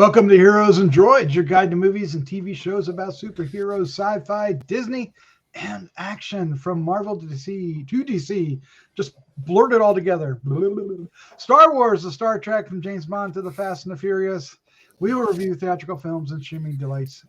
Welcome to Heroes and Droids, your guide to movies and TV shows about superheroes, sci-fi, Disney, and action from Marvel to DC. Just blurt it all together. Star Wars, the Star Trek, from James Bond to the Fast and the Furious. We will review theatrical films and streaming delights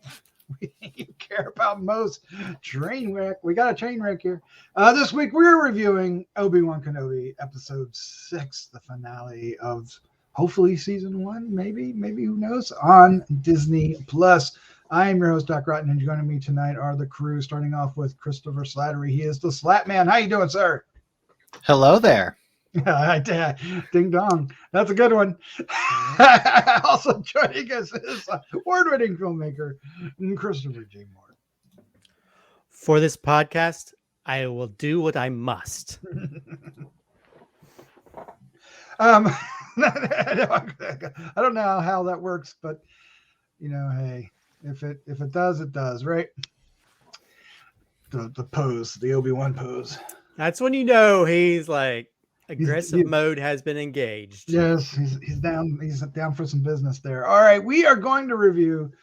we care about most. Train wreck. We got a train wreck here. This week we're reviewing Obi-Wan Kenobi, episode 6, the finale of hopefully season 1, maybe who knows, on Disney Plus. I am your host, Doc Rotten, and joining me tonight are the crew, starting off with Christopher Slattery. He is the Slat Man. How you doing, sir? Hello there. Ding dong. That's a good one. Also joining us is award-winning filmmaker Christopher J. Moore. For this podcast, I will do what I must. I don't know how that works, but hey, if it does, it does, right? The pose, the Obi-Wan pose. That's when you know he's like aggressive mode has been engaged. Yes, he's down. He's down for some business there. All right, we are going to review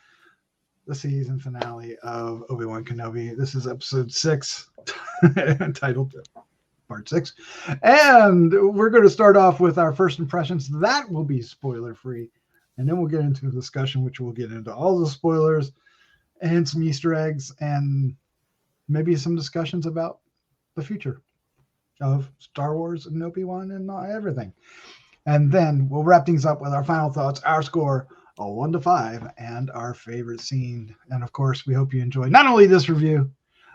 the season finale of Obi-Wan Kenobi. This is episode 6, titled Part 6, and we're going to start off with our first impressions. That will be spoiler free, and then we'll get into the discussion, which will get into all the spoilers and some Easter eggs and maybe some discussions about the future of Star Wars and Obi-Wan and everything. And then we'll wrap things up with our final thoughts, our score, a 1 to 5, and our favorite scene. And of course, we hope you enjoy not only this review,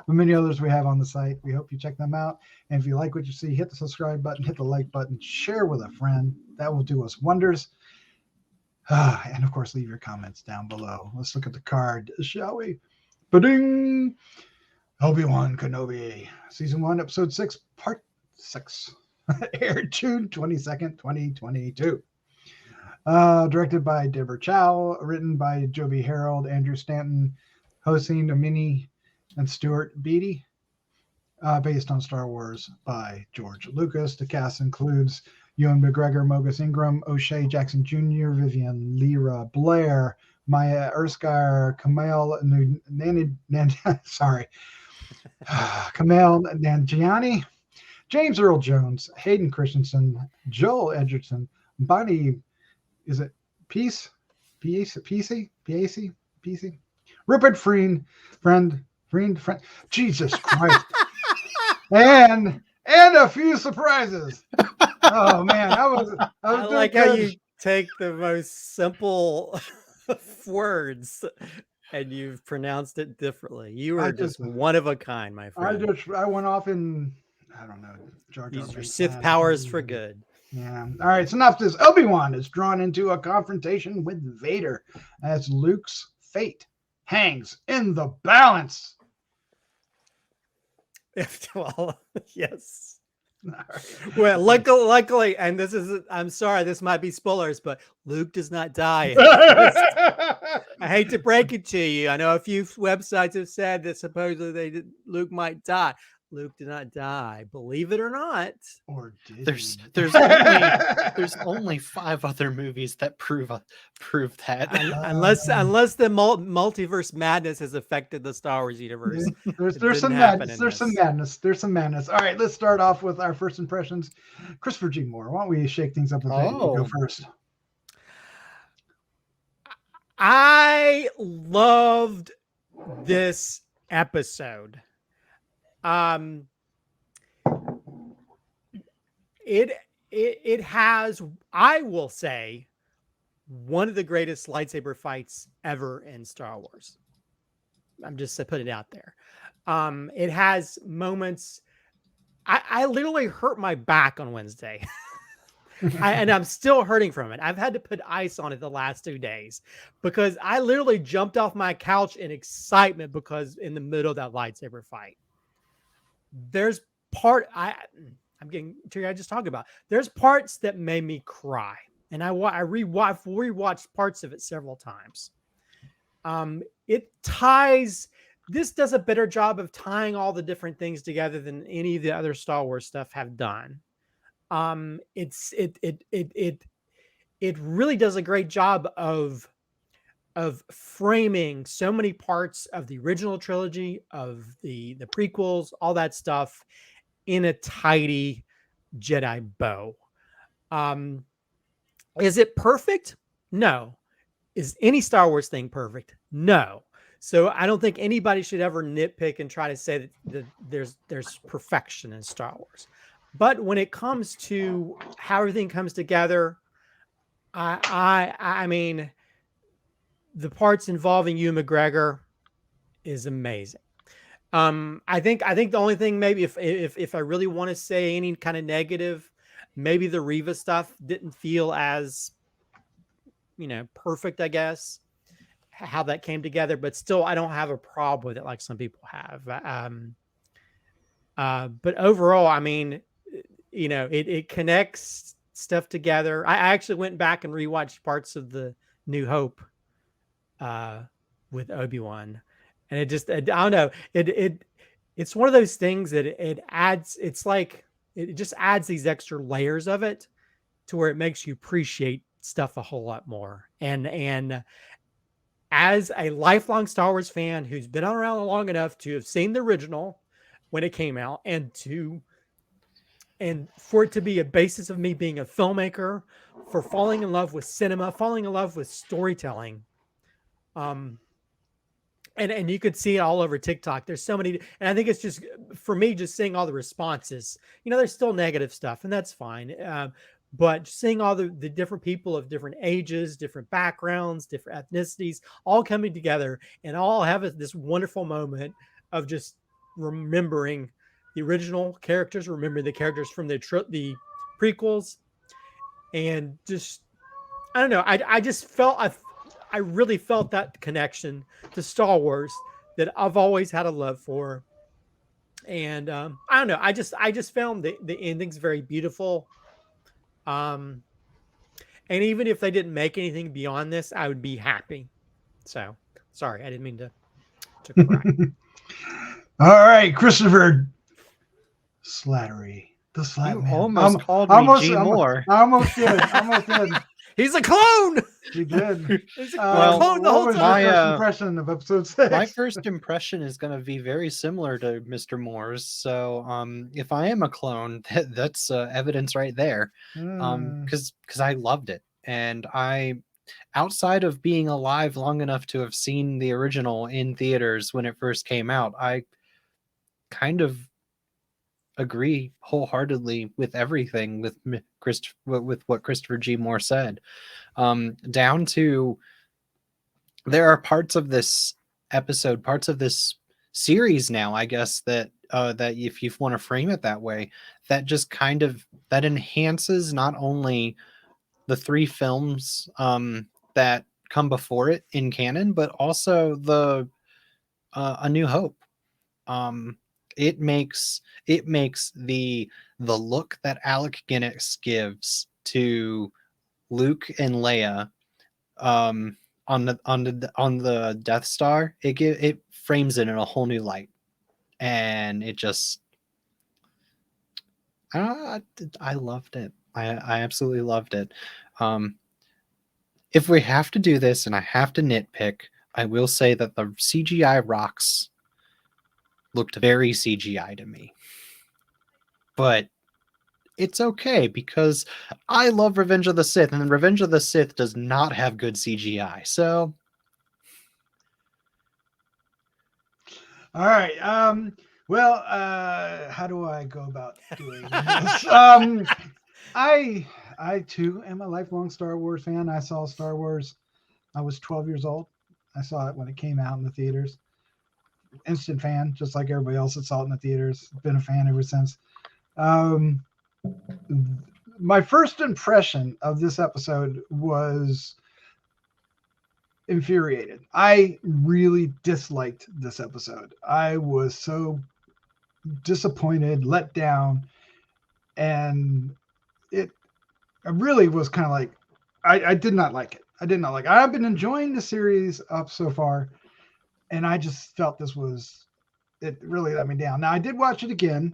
but many others we have on the site. We hope you check them out. And if you like what you see, hit the subscribe button, hit the like button, share with a friend. That will do us wonders. And of course, leave your comments down below. Let's look at the card, shall we? Ba-ding! Obi-Wan Kenobi, season 1, episode 6, part 6. Aired June 22nd, 2022. Directed by Deborah Chow, written by Joby Harold, Andrew Stanton, hosting Amini and Stuart Beatty, based on Star Wars by George Lucas. The cast includes Ewan McGregor, Mogus Ingram, O'Shea Jackson Jr., Vivian Lyra Blair, Maya Erskine, Kamal Nanjiani, James Earl Jones, Hayden Christensen, Joel Edgerton, Bonnie, is it Peace? PC? Rupert Friend, Jesus Christ. and a few surprises. Oh man, I like how you take the most simple words and you've pronounced it differently. You are just one of a kind, my friend. I went off in, I don't know, Jar Jar. These are Sith powers for good. Yeah. All right. Synopsis: Obi-Wan is drawn into a confrontation with Vader as Luke's fate hangs in the balance. Well, yes. Right. Well, luckily, and I'm sorry, this might be spoilers, but Luke does not die. I hate to break it to you. I know a few websites have said that supposedly Luke might die. Luke did not die, believe it or not. Or did there's only 5 other movies that prove that. Unless the multiverse madness has affected the Star Wars universe. There's some madness. There's some madness. All right, let's start off with our first impressions. Christopher G. Moore, why don't we shake things up a bit? You go first. I loved this episode. It has, I will say, one of the greatest lightsaber fights ever in Star Wars. I'm just putting it out there. It has moments. I literally hurt my back on Wednesday. And I'm still hurting from it. I've had to put ice on it the last 2 days because I literally jumped off my couch in excitement because in the middle of that lightsaber fight. There's I'm getting teary-eyed just talking about. There's parts that made me cry, and I've rewatched parts of it several times. This does a better job of tying all the different things together than any of the other Star Wars stuff have done. It really does a great job of of framing so many parts of the original trilogy, of the prequels, all that stuff in a tidy Jedi bow. Is it perfect? No. Is any Star Wars thing perfect? No. So I don't think anybody should ever nitpick and try to say that there's perfection in Star Wars. But when it comes to how everything comes together, I mean, the parts involving Ewan McGregor is amazing. I think the only thing, maybe if I really want to say any kind of negative, maybe the Reva stuff didn't feel as, perfect, I guess, how that came together, but still I don't have a problem with it like some people have. But overall, I mean, it connects stuff together. I actually went back and rewatched parts of the New Hope with Obi-Wan, and it just, I don't know, it's one of those things that it adds, it's like it just adds these extra layers of it to where it makes you appreciate stuff a whole lot more. And as a lifelong Star Wars fan who's been around long enough to have seen the original when it came out, and for it to be a basis of me being a filmmaker, for falling in love with cinema, falling in love with storytelling, and you could see it all over TikTok. There's so many, and I think it's just, for me, just seeing all the responses. There's still negative stuff, and that's fine. But seeing all the different people of different ages, different backgrounds, different ethnicities, all coming together and all have this wonderful moment of just remembering the original characters, remembering the characters from the prequels, and just, I don't know. I just felt, I really felt that connection to Star Wars that I've always had a love for. And I don't know. I just found the endings very beautiful. And even if they didn't make anything beyond this, I would be happy. So sorry, I didn't mean to cry. All right, Christopher Slattery. The Slat You Man. almost called me G Moore. I almost did. He's a clone. He did. He's a clone the what whole was time. your first impression of episode 6? My first impression is going to be very similar to Mr. Moore's. So if I am a clone, that's evidence right there. Because I loved it. And outside of being alive long enough to have seen the original in theaters when it first came out, I kind of agree wholeheartedly with everything with what Christopher G. Moore said. Down to, there are parts of this episode, parts of this series now, I guess, that if you want to frame it that way, that just kind of, that enhances not only the 3 films that come before it in canon, but also the A New Hope. It makes the look that Alec Guinness gives to Luke and Leia on the Death Star, it frames it in a whole new light, and it just, I loved it. I absolutely loved it. If we have to do this and I have to nitpick, I will say that the CGI rocks looked very CGI to me. But it's okay, because I love Revenge of the Sith, and Revenge of the Sith does not have good CGI. So, all right. Well, how do I go about doing this? I too am a lifelong Star Wars fan. I saw Star Wars. I was 12 years old. I saw it when it came out in the theaters. Instant fan, just like everybody else that saw it in the theaters. Been a fan ever since. My first impression of this episode was infuriated. I really disliked this episode. I was so disappointed, let down, and it really was kind of like, I did not like it. I did not like it. I've been enjoying the series up so far, and I just felt it really let me down. Now, I did watch it again,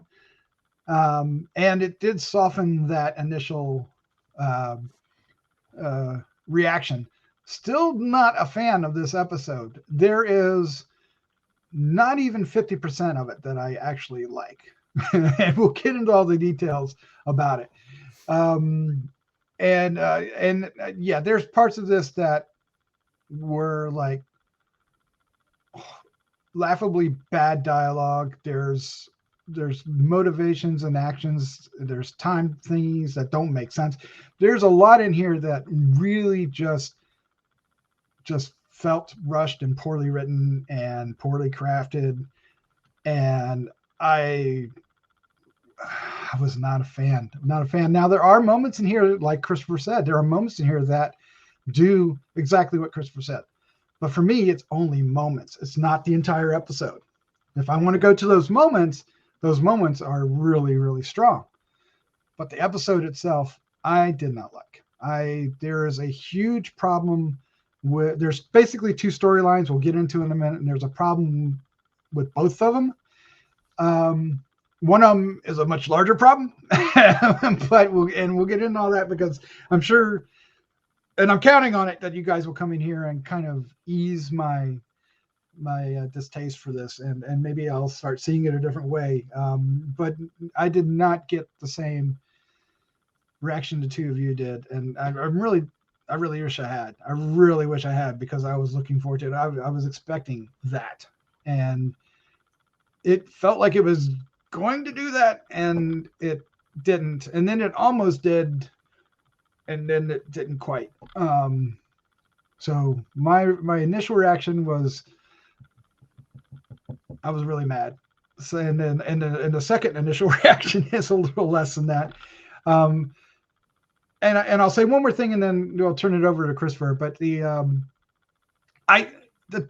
and it did soften that initial reaction. Still not a fan of this episode. There is not even 50% of it that I actually like. And we'll get into all the details about it. Yeah, there's parts of this that were like laughably bad dialogue. There's motivations and actions. There's time things that don't make sense. There's a lot in here that really just felt rushed and poorly written and poorly crafted. And I was not a fan. Now, there are moments in here, like Christopher said, there are moments in here that do exactly what Christopher said. But for me, it's only moments. It's not the entire episode. If I want to go to those moments are really, really strong. But the episode itself, I did not like. There is a huge problem with, there's basically two storylines we'll get into in a minute, and there's a problem with both of them. One of them is a much larger problem, but we'll get into all that, because I'm sure, and I'm counting on it, that you guys will come in here and kind of ease my distaste for this, and maybe I'll start seeing it a different way. But I did not get the same reaction the two of you did, and I really wish I had. I really wish I had, because I was looking forward to it. I was expecting that, and it felt like it was going to do that, and it didn't, and then it almost did, and then it didn't quite. So my initial reaction was, I was really mad. So, and then the second initial reaction is a little less than that. And I'll say one more thing, and then I'll turn it over to Christopher. But that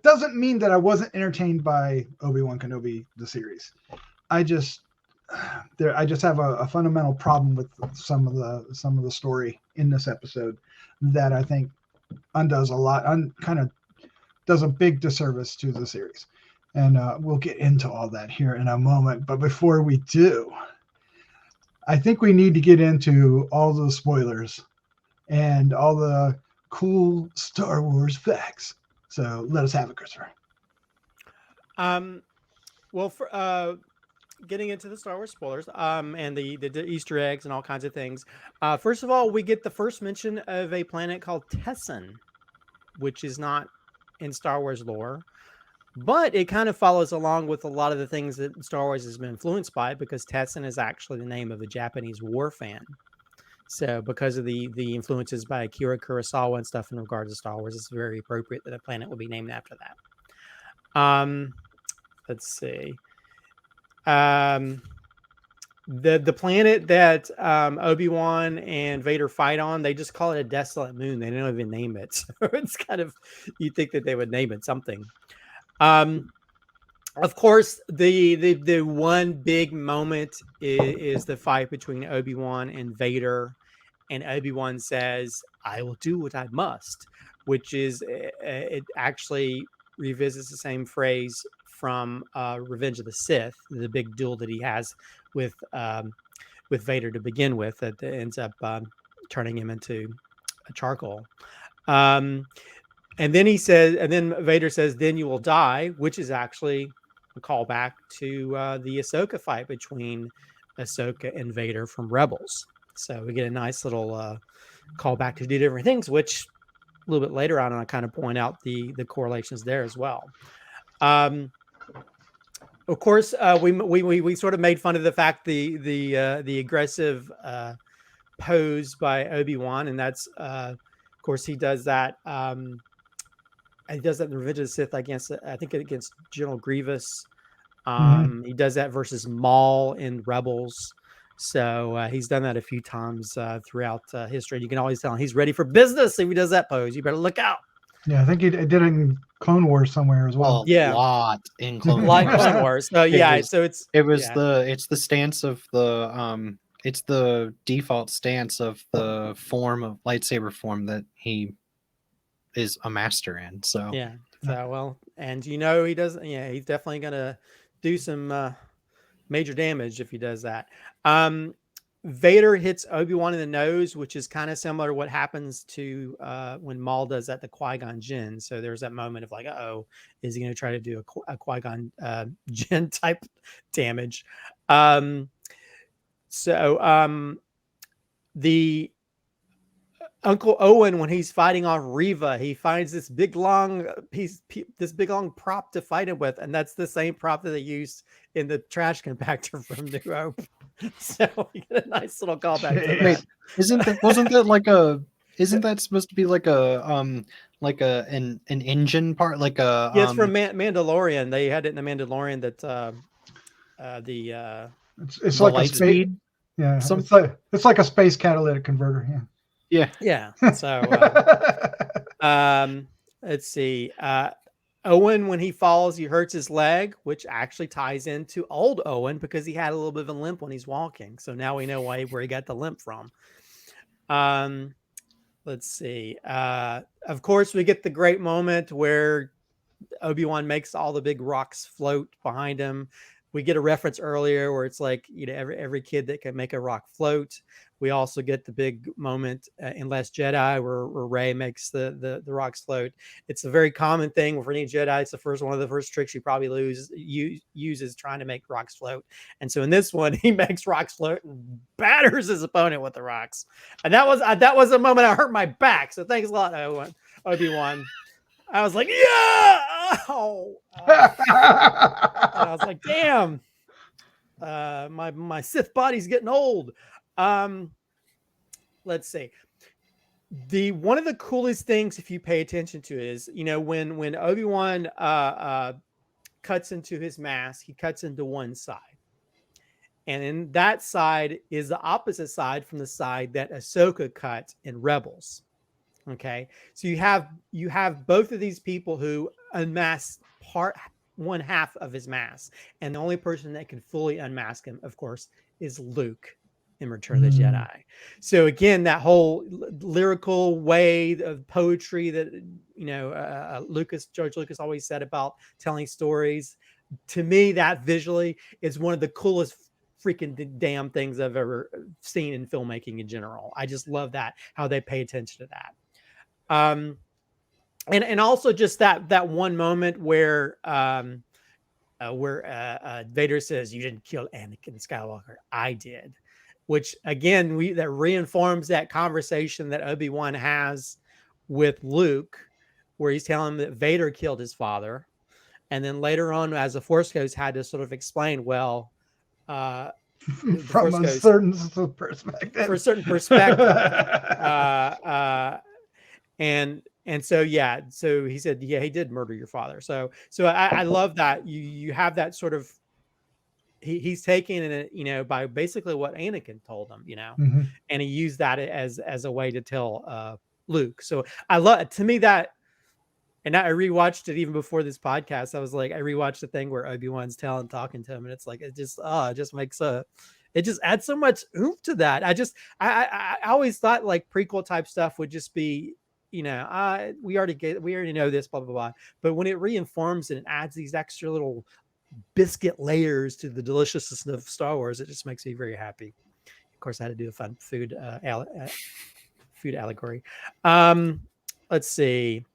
doesn't mean that I wasn't entertained by Obi-Wan Kenobi, the series. I just have a fundamental problem with some of the story in this episode that I think undoes a lot, kind of does a big disservice to the series. And we'll get into all that here in a moment. But before we do, I think we need to get into all the spoilers and all the cool Star Wars facts. So let us have it, Christopher. Well, for getting into the Star Wars spoilers, and the Easter eggs and all kinds of things. First of all, we get the first mention of a planet called Tessin, which is not in Star Wars lore, but it kind of follows along with a lot of the things that Star Wars has been influenced by, because Tessin is actually the name of a Japanese war fan. So because of the influences by Akira Kurosawa and stuff in regards to Star Wars, it's very appropriate that a planet will be named after that. Let's see. The planet that Obi-Wan and Vader fight on, they just call it a desolate moon. They don't even name it. So it's kind of, you'd think that they would name it something. Of course, the one big moment is the fight between Obi-Wan and Vader, and Obi-Wan says, "I will do what I must," which is, it actually revisits the same phrase from Revenge of the Sith, the big duel that he has with Vader to begin with, that ends up turning him into a charcoal. And then Vader says, "Then you will die," which is actually a callback to the Ahsoka fight between Ahsoka and Vader from Rebels. So we get a nice little callback to do different things, which a little bit later on, I kind of point out the correlations there as well. Of course, we sort of made fun of the fact the aggressive pose by Obi-Wan, and that's of course he does that. He does that in Revenge of the Sith against General Grievous. He does that versus Maul in Rebels. So he's done that a few times throughout history. You can always tell he's ready for business if he does that pose. You better look out. Yeah, I think he did it in Clone Wars somewhere as well. A lot in Clone Wars. Clone Wars. So yeah, it's the stance of the it's the default stance of the form of lightsaber form that he is a master in. So yeah. So well, and he doesn't. Yeah, he's definitely gonna do some major damage if he does that. Vader hits Obi-Wan in the nose, which is kind of similar to what happens to when Maul does at the Qui-Gon Jinn. So there's that moment of like, oh, is he going to try to do a Qui-Gon Jinn type damage? The Uncle Owen, when he's fighting off Reva, he finds this big long prop to fight him with, and that's the same prop that they used in the trash compactor from New Hope. So we get a nice little callback to that. Wait, isn't that supposed to be like an engine part, like a Yeah, it's from Mandalorian. They had it in the Mandalorian that it's like a space. Yeah, it's like a space catalytic converter. Yeah. So let's see. Owen, when he falls, he hurts his leg, which actually ties into old Owen because he had a little bit of a limp when he's walking. So now we know where he got the limp from. Let's see. Of course, we get the great moment where Obi-Wan makes all the big rocks float behind him. We get a reference earlier where it's like, every kid that can make a rock float. We also get the big moment in Last Jedi where Rey makes the rocks float. It's a very common thing for any Jedi. It's one of the first tricks you probably uses trying to make rocks float. And so in this one, he makes rocks float and batters his opponent with the rocks. And that was a moment I hurt my back. So thanks a lot, Obi-Wan. I was like, yeah. Oh. And I was like, damn. My Sith body's getting old. Let's see. One of the coolest things, if you pay attention to, is when Obi-Wan cuts into his mask, he cuts into one side, and in that side is the opposite side from the side that Ahsoka cut in Rebels. Okay, so you have both of these people who unmask one half of his mask, and the only person that can fully unmask him, of course, is Luke in Return of the Jedi. So again, that whole lyrical way of poetry that George Lucas always said about telling stories, to me, that visually is one of the coolest freaking damn things I've ever seen in filmmaking in general. I just love that, how they pay attention to that. And also just that one moment where Vader says, "You didn't kill Anakin Skywalker, I did," which again that reinforms that conversation that Obi-Wan has with Luke, where he's telling him that Vader killed his father, and then later on, as the Force Ghost had to sort of explain, from a certain perspective, for a certain perspective. And so he said, yeah, he did murder your father. So I love that you have that sort of, he's taking it, by basically what Anakin told him, and he used that as a way to tell Luke. So I love, to me, that, and I rewatched it even before this podcast. I was like, I rewatched the thing where Obi-Wan's talking to him, and it's like, it just makes it just adds so much oomph to that. I always thought like prequel type stuff would just be, we already know this, blah, blah, blah. But when it reinforms and it adds these extra little biscuit layers to the deliciousness of Star Wars, it just makes me very happy. Of course, I had to do a fun food allegory. Let's see.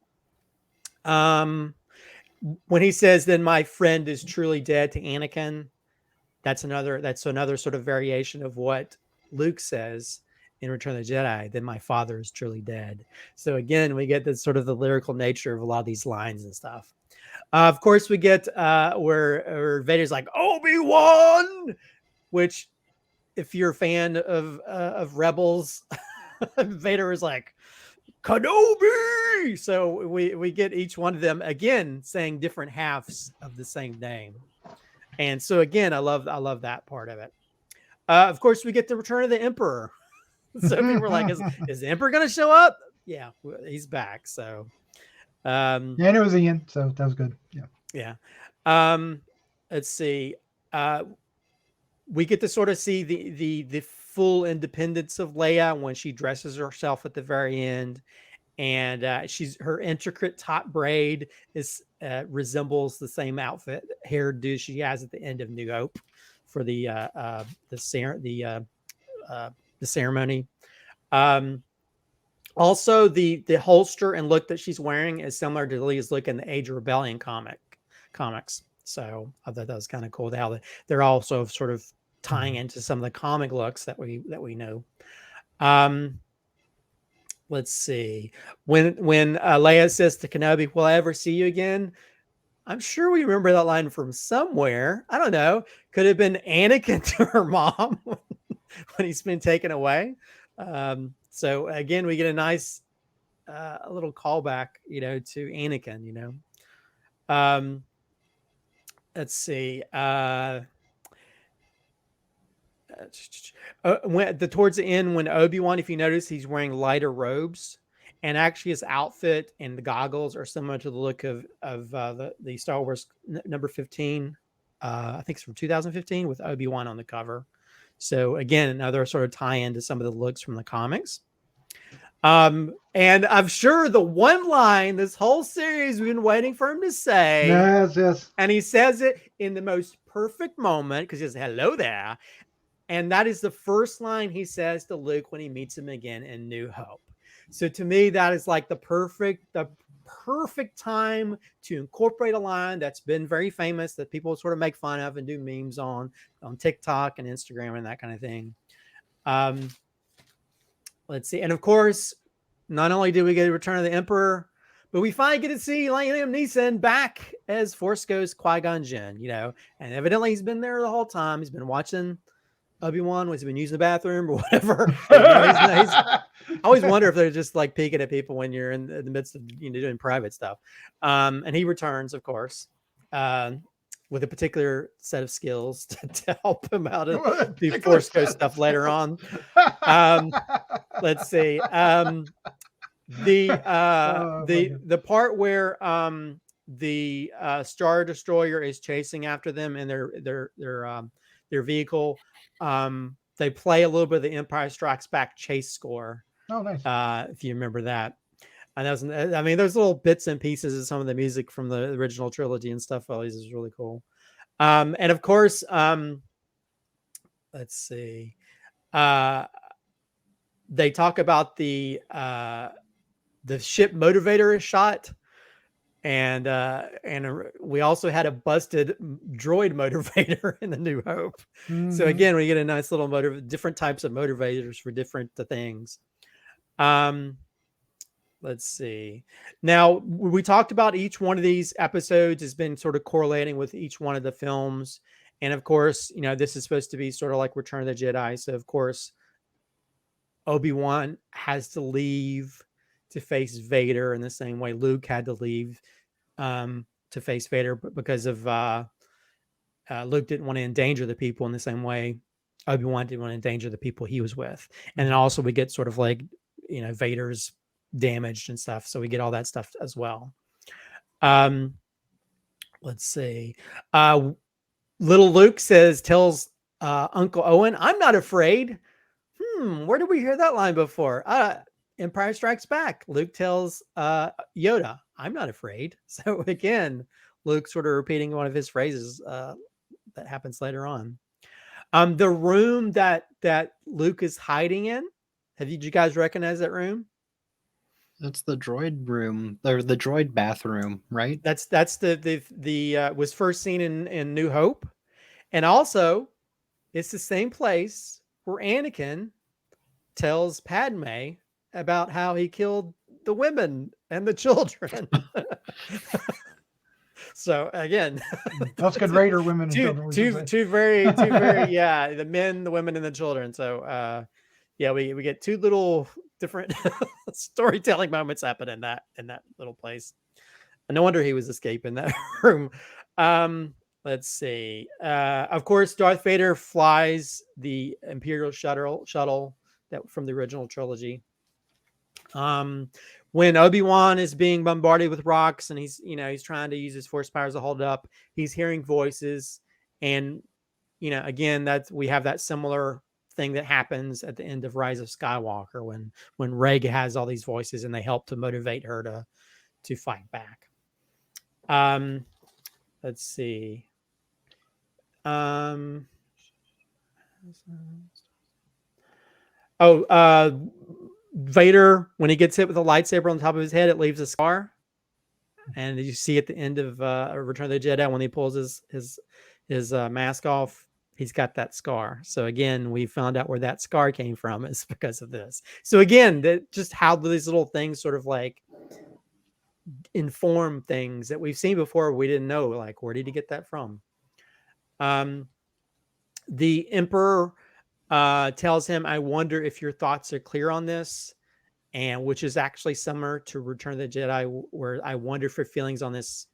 When he says, "Then my friend is truly dead" to Anakin, that's another sort of variation of what Luke says in Return of the Jedi. "Then my father is truly dead." So again, we get this sort of the lyrical nature of a lot of these lines and stuff. Of course, we get where Vader's like, "Obi-Wan," which, if you're a fan of Rebels, Vader is like, "Kenobi." So we get each one of them again saying different halves of the same name, and so again, I love that part of it. Of course, we get the return of the Emperor. So people were like, "Is the Emperor going to show up?" Yeah, he's back. So, and it was Ian, so that was good. Yeah. Let's see. We get to sort of see the full independence of Leia when she dresses herself at the very end, and her intricate top braid resembles the same outfit hairdo she has at the end of New Hope for the the ceremony. Also, the holster and look that she's wearing is similar to Leia's look in the Age of Rebellion comics. So I thought that was kind of cool. How they're also sort of tying into some of the comic looks that we know. Let's see. When Leia says to Kenobi, "Will I ever see you again?" I'm sure we remember that line from somewhere. I don't know. Could have been Anakin to her mom when he's been taken away. So again, we get a nice a little callback, to Anakin. Let's see. Towards the end, when Obi-Wan, if you notice, he's wearing lighter robes, and actually his outfit and the goggles are similar to the look of the Star Wars number 15. I think it's from 2015 with Obi-Wan on the cover. So again, another sort of tie-in to some of the looks from the comics. And I'm sure the one line this whole series we've been waiting for him to say. Yes. And he says it in the most perfect moment because he says, "Hello there." And that is the first line he says to Luke when he meets him again in New Hope. So to me, that is like the perfect time to incorporate a line that's been very famous that people sort of make fun of and do memes on TikTok and Instagram and that kind of thing. Let's see. And of course, not only do we get a Return of the Emperor, but we finally get to see Liam Neeson back as Force Ghost Qui-Gon Jinn, and evidently he's been there the whole time. He's been watching Obi-Wan. Was he been using the bathroom or whatever? I always wonder if they're just like peeking at people when you're in the midst of doing private stuff. And he returns, of course, with a particular set of skills to help him out of the Force Ghost stuff later on. Let's see. The part where the Star Destroyer is chasing after them in their vehicle. They play a little bit of the Empire Strikes Back chase score. Oh, nice. If you remember that. And there's little bits and pieces of some of the music from the original trilogy and stuff. Always is really cool. And of course, let's see. They talk about the ship motivator is shot. And we also had a busted droid motivator in the New Hope. Mm-hmm. So again, we get a nice little different types of motivators for different things. Let's see. Now, we talked about each one of these episodes has been sort of correlating with each one of the films. And of course, this is supposed to be sort of like Return of the Jedi. So of course, Obi-Wan has to leave to face Vader in the same way Luke had to leave to face Vader because of Luke didn't want to endanger the people in the same way Obi-Wan didn't want to endanger the people he was with. And then also we get sort of like, Vader's damaged and stuff. So we get all that stuff as well. Let's see. Little Luke tells Uncle Owen, "I'm not afraid." Where did we hear that line before? Empire Strikes Back. Luke tells Yoda, "I'm not afraid." So again, Luke sort of repeating one of his phrases that happens later on. The room that Luke is hiding in. Did you guys recognize that room? That's the droid room, or the droid bathroom, right? That's the was first seen in New Hope, and also it's the same place where Anakin tells Padme about how he killed the women and the children. So again, that's good. Raider women and children. Two very the men, the women, and the children. So we get two little different storytelling moments happen in that little place. And no wonder he was escaping that room. Let's see. Of course, Darth Vader flies the Imperial shuttle that from the original trilogy. When Obi-Wan is being bombarded with rocks and he's trying to use his force powers to hold it up, he's hearing voices. And, again, we have that similar thing that happens at the end of Rise of Skywalker when Rey has all these voices and they help to motivate her to fight back. Let's see. Oh, Vader, when he gets hit with a lightsaber on the top of his head, it leaves a scar. And you see at the end of Return of the Jedi, when he pulls his mask off, he's got that scar. So again, we found out where that scar came from is because of this. So again, that just how these little things sort of like inform things that we've seen before we didn't know. Like, where did he get that from? The Emperor tells him, "I wonder if your thoughts are clear on this," and which is actually similar to Return of the Jedi, where I wonder if your feelings on this,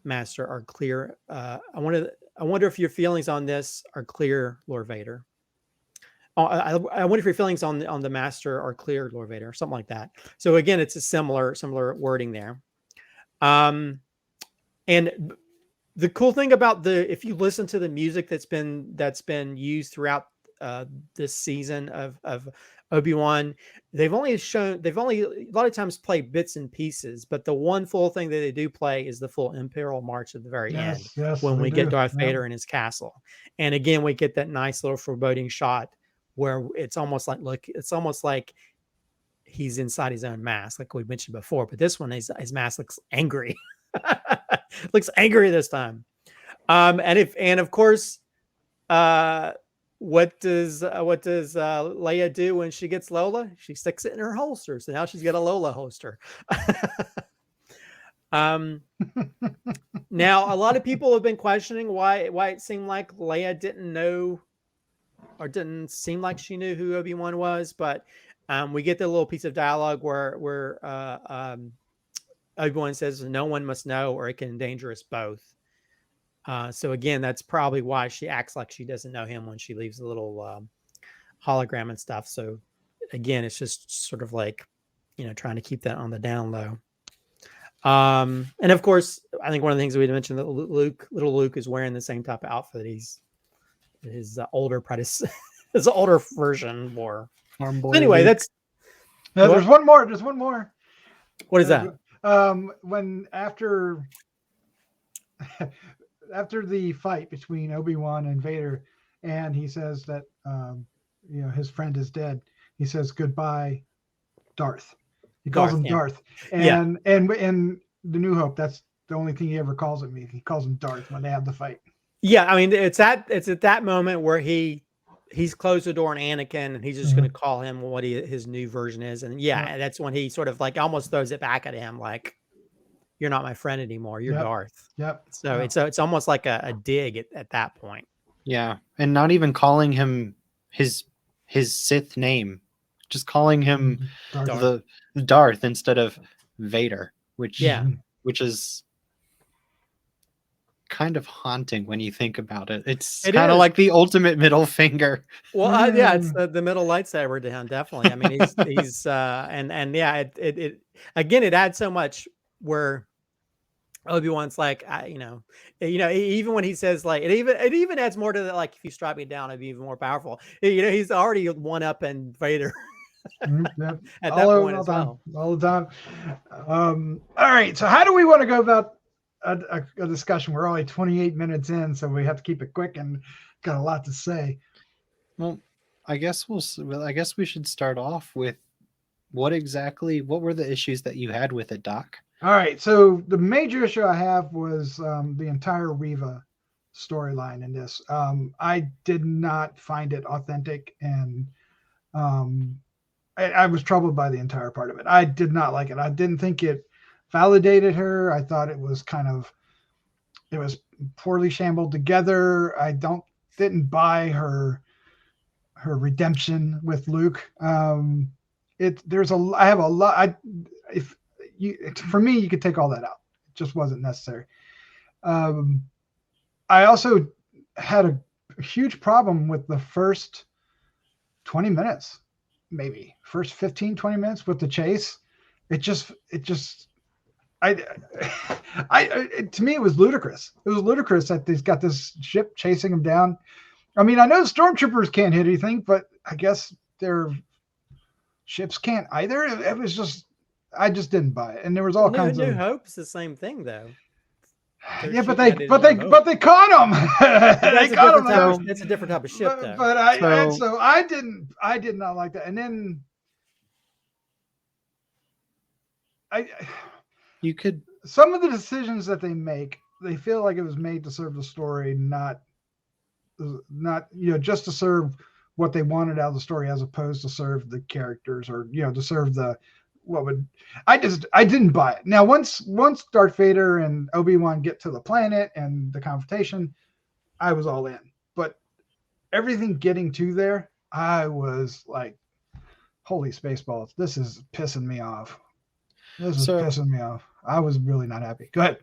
Master, are clear. I wonder if your feelings on this are clear, Lord Vader. Oh, I wonder if your feelings on the Master are clear, Lord Vader, something like that. So again, it's a similar wording there. And the cool thing about if you listen to the music that's been used throughout this season of Obi-Wan, they've only a lot of times played bits and pieces, but the one full thing that they do play is the full Imperial March at the very end, when we get Darth Vader in his castle. And again, we get that nice little foreboding shot where it's almost like he's inside his own mask, like we mentioned before. But this one, his mask looks angry. Looks angry this time. And of course, what does Leia do when she gets Lola? She sticks it in her holster. So now she's got a Lola holster. Now a lot of people have been questioning why it seemed like Leia didn't know, or didn't seem like she knew who Obi-Wan was, but we get the little piece of dialogue where Obi-Wan says, "No one must know, or it can endanger us both." So again, that's probably why she acts like she doesn't know him when she leaves the little hologram and stuff. So again, it's just sort of like, trying to keep that on the down low. And of course, I think one of the things we mentioned that little Luke is wearing the same type of outfit his older his older version wore. Anyway, Luke. There's one more. What is that? When after the fight between Obi-Wan and Vader, and he says that his friend is dead, he says, "Goodbye, Darth." He calls him Darth, and in The New Hope, that's the only thing he ever calls him. He calls him Darth when they have the fight. Yeah, I mean, it's at that moment where he's closed the door on Anakin, and he's just going to call him what his new version is. And that's when he sort of like almost throws it back at him, like, "You're not my friend anymore. You're Darth." Yep. So it's almost like a dig at that point. Yeah, and not even calling him his Sith name, just calling him the Darth instead of Vader, which is kind of haunting when you think about it. It's kind of like the ultimate middle finger. Well, it's the middle lightsaber to him, definitely. I mean, he's it adds so much where Obi-Wan's like, even when he says like, it even adds more to that. Like, if you strike me down, I'd be even more powerful. He's already one up in Vader. Yep. At that point as well. All the time. All right. So how do we want to go about a discussion? We're only 28 minutes in, so we have to keep it quick and got a lot to say. Well, I guess we should start off with what were the issues that you had with it, Doc? All right. So the major issue I have was the entire Reva storyline in this. I did not find it authentic, and I was troubled by the entire part of it. I did not like it. I didn't think it validated her. I thought it was it was poorly shambled together. I didn't buy her redemption with Luke. For me, you could take all that out. It just wasn't necessary. I also had a huge problem with the first 20 minutes, maybe first 15, 20 minutes with the chase. To me, it was ludicrous. It was ludicrous that he's got this ship chasing him down. I mean, I know the stormtroopers can't hit anything, but I guess their ships can't either. It was just, I just didn't buy it. And there was all kinds of... New Hope's the same thing, though. Yeah, but they caught him. They caught him. That's a different type of ship, though. But I did not like that. And then some of the decisions that they make, they feel like it was made to serve the story, not just to serve what they wanted out of the story, as opposed to serve the characters, or to serve I didn't buy it. Now once Darth Vader and Obi-Wan get to the planet and the confrontation, I was all in. But everything getting to there, I was like, holy Spaceballs, this is pissing me off. Pissing me off. I was really not happy. Go ahead.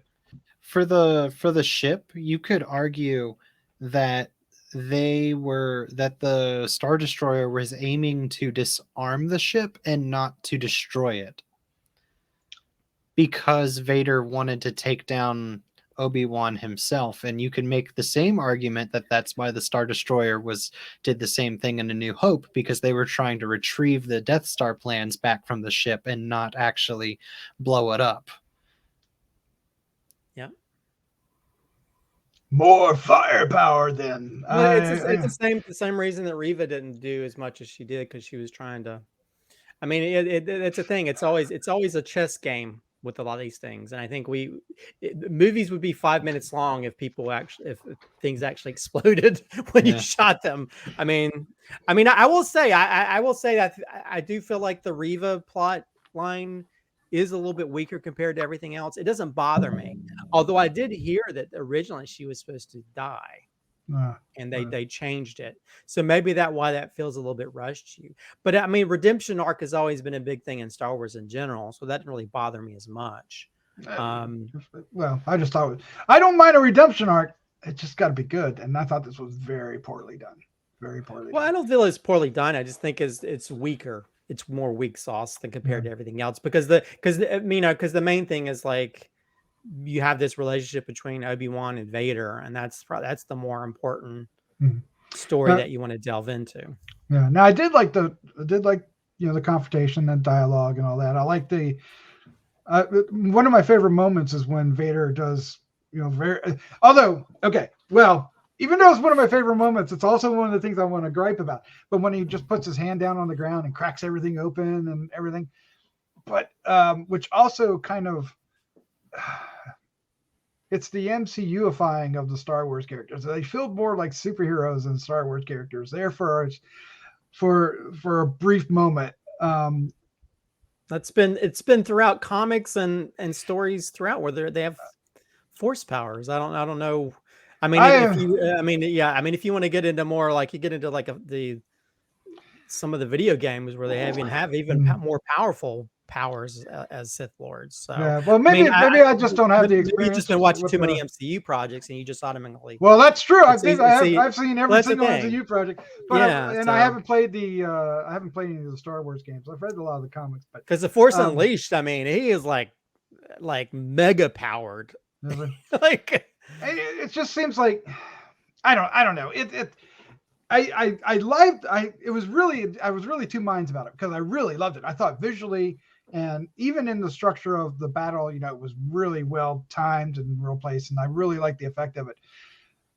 For the ship, you could argue that the Star Destroyer was aiming to disarm the ship and not to destroy it, because Vader wanted to take down Obi-Wan himself. And you can make the same argument that that's why the Star Destroyer did the same thing in A New Hope, because they were trying to retrieve the Death Star plans back from the ship and not actually blow it up. Yeah. More firepower then. It's the same reason that Reva didn't do as much as she did, because she was trying to. I mean, it's a thing. It's always a chess game with a lot of these things, and I think movies would be 5 minutes long if things actually exploded when you shot them. I mean, I will say that I do feel like the Reva plot line is a little bit weaker compared to everything else. It doesn't bother me, although I did hear that originally she was supposed to die, and they changed it. So maybe why that feels a little bit rushed to you. But I mean, redemption arc has always been a big thing in Star Wars in general, so that didn't really bother me as much. Well, I just thought I don't mind a redemption arc. It just got to be good, and I thought this was very poorly done. Very poorly. Well, I don't feel it's poorly done. I just think it's weaker. It's more weak sauce than compared to everything else, because the main thing is, like, you have this relationship between Obi-Wan and Vader, and that's the more important story that you want to delve into. Yeah. Now I did like the confrontation and dialogue and all that. I like one of my favorite moments is when Vader does, even though it's one of my favorite moments, it's also one of the things I want to gripe about. But when he just puts his hand down on the ground and cracks everything open and everything, but which also kind of, it's the MCUifying of the Star Wars characters. They feel more like superheroes than Star Wars characters. There for a brief moment. It's been throughout comics and stories throughout, where they have force powers. I don't know. I mean, if you want to get into more, like, you get into like some of the video games where they have even more powerful powers as Sith Lords. So yeah, well, maybe I just don't have the experience. You've just been watching too many MCU projects, and you just automatically. Well, that's true. I've seen every single MCU project, but I haven't played any of the Star Wars games. I've read a lot of the comics, but because the Force Unleashed, I mean, he is like mega powered. Like, it just seems like I don't know. I was really two minds about it, because I really loved it. I thought visually and even in the structure of the battle, it was really well timed and real place, and I really liked the effect of it.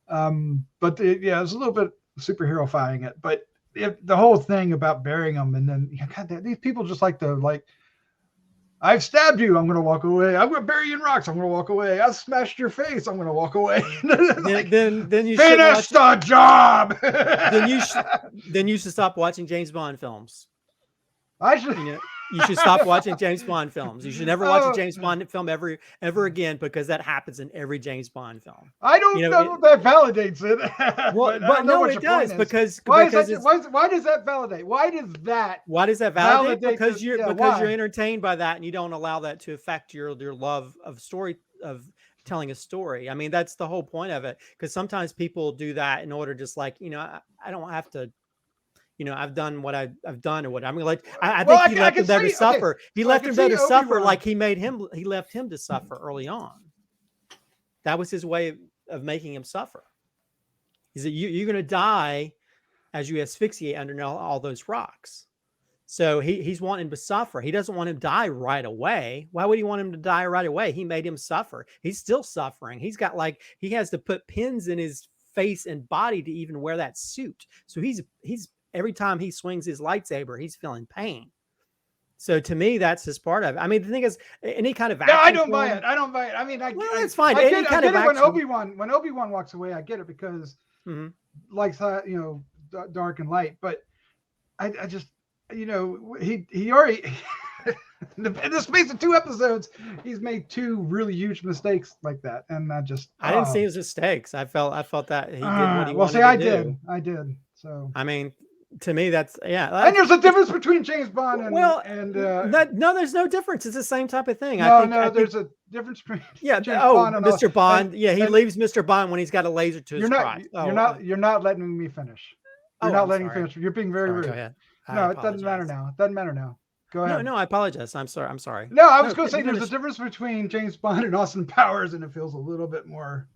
But it was a little bit superhero-fying it. But the whole thing about burying them, and then these people just like to I've stabbed you, I'm going to walk away. I'm going to bury you in rocks, I'm going to walk away. I've smashed your face, I'm going to walk away. then you finish the job. then you should stop watching James Bond films. I should. You should stop watching James Bond films. You should never watch a James Bond film ever again, because that happens in every James Bond film. I don't know if that validates it. but no, it does, because why does that validate? Why does that validate? Because you're entertained by that, and you don't allow that to affect your love of telling a story. I mean, that's the whole point of it. Because sometimes people do that in order, just like, I don't have to. I've done what I've done, or what I mean. Like, I think he left him there to suffer. Okay. He left him there to suffer, like he left him to suffer early on. That was his way of making him suffer. He said, "You're going to die as you asphyxiate under all those rocks." So he's wanting him to suffer. He doesn't want him to die right away. Why would he want him to die right away? He made him suffer. He's still suffering. He's got like, he has to put pins in his face and body to even wear that suit. So he's every time he swings his lightsaber, he's feeling pain. So to me, that's his part of it. I mean, the thing is, any kind of action. No, I don't buy it. I don't buy it. I mean, it's fine. I get it when Obi-Wan walks away. I get it because like, you know, dark and light. But I just, you know, he already in the space of 2 episodes, he's made 2 really huge mistakes like that, and I didn't see his mistakes. I felt that he did what he wanted to do. I did. So I mean, to me, that's and there's a difference between James Bond and no, there's no difference. It's the same type of thing. There's a difference between James Bond and Mr. Bond. He leaves Mr. Bond when he's got a laser to his crotch. You're not letting me finish. You're not letting me finish. You're being very rude. Go ahead. No, it doesn't matter now. It doesn't matter now. Go ahead. No, I apologize. I'm sorry. No, I was going to say there's a difference between James Bond and Austin Powers, and it feels a little bit more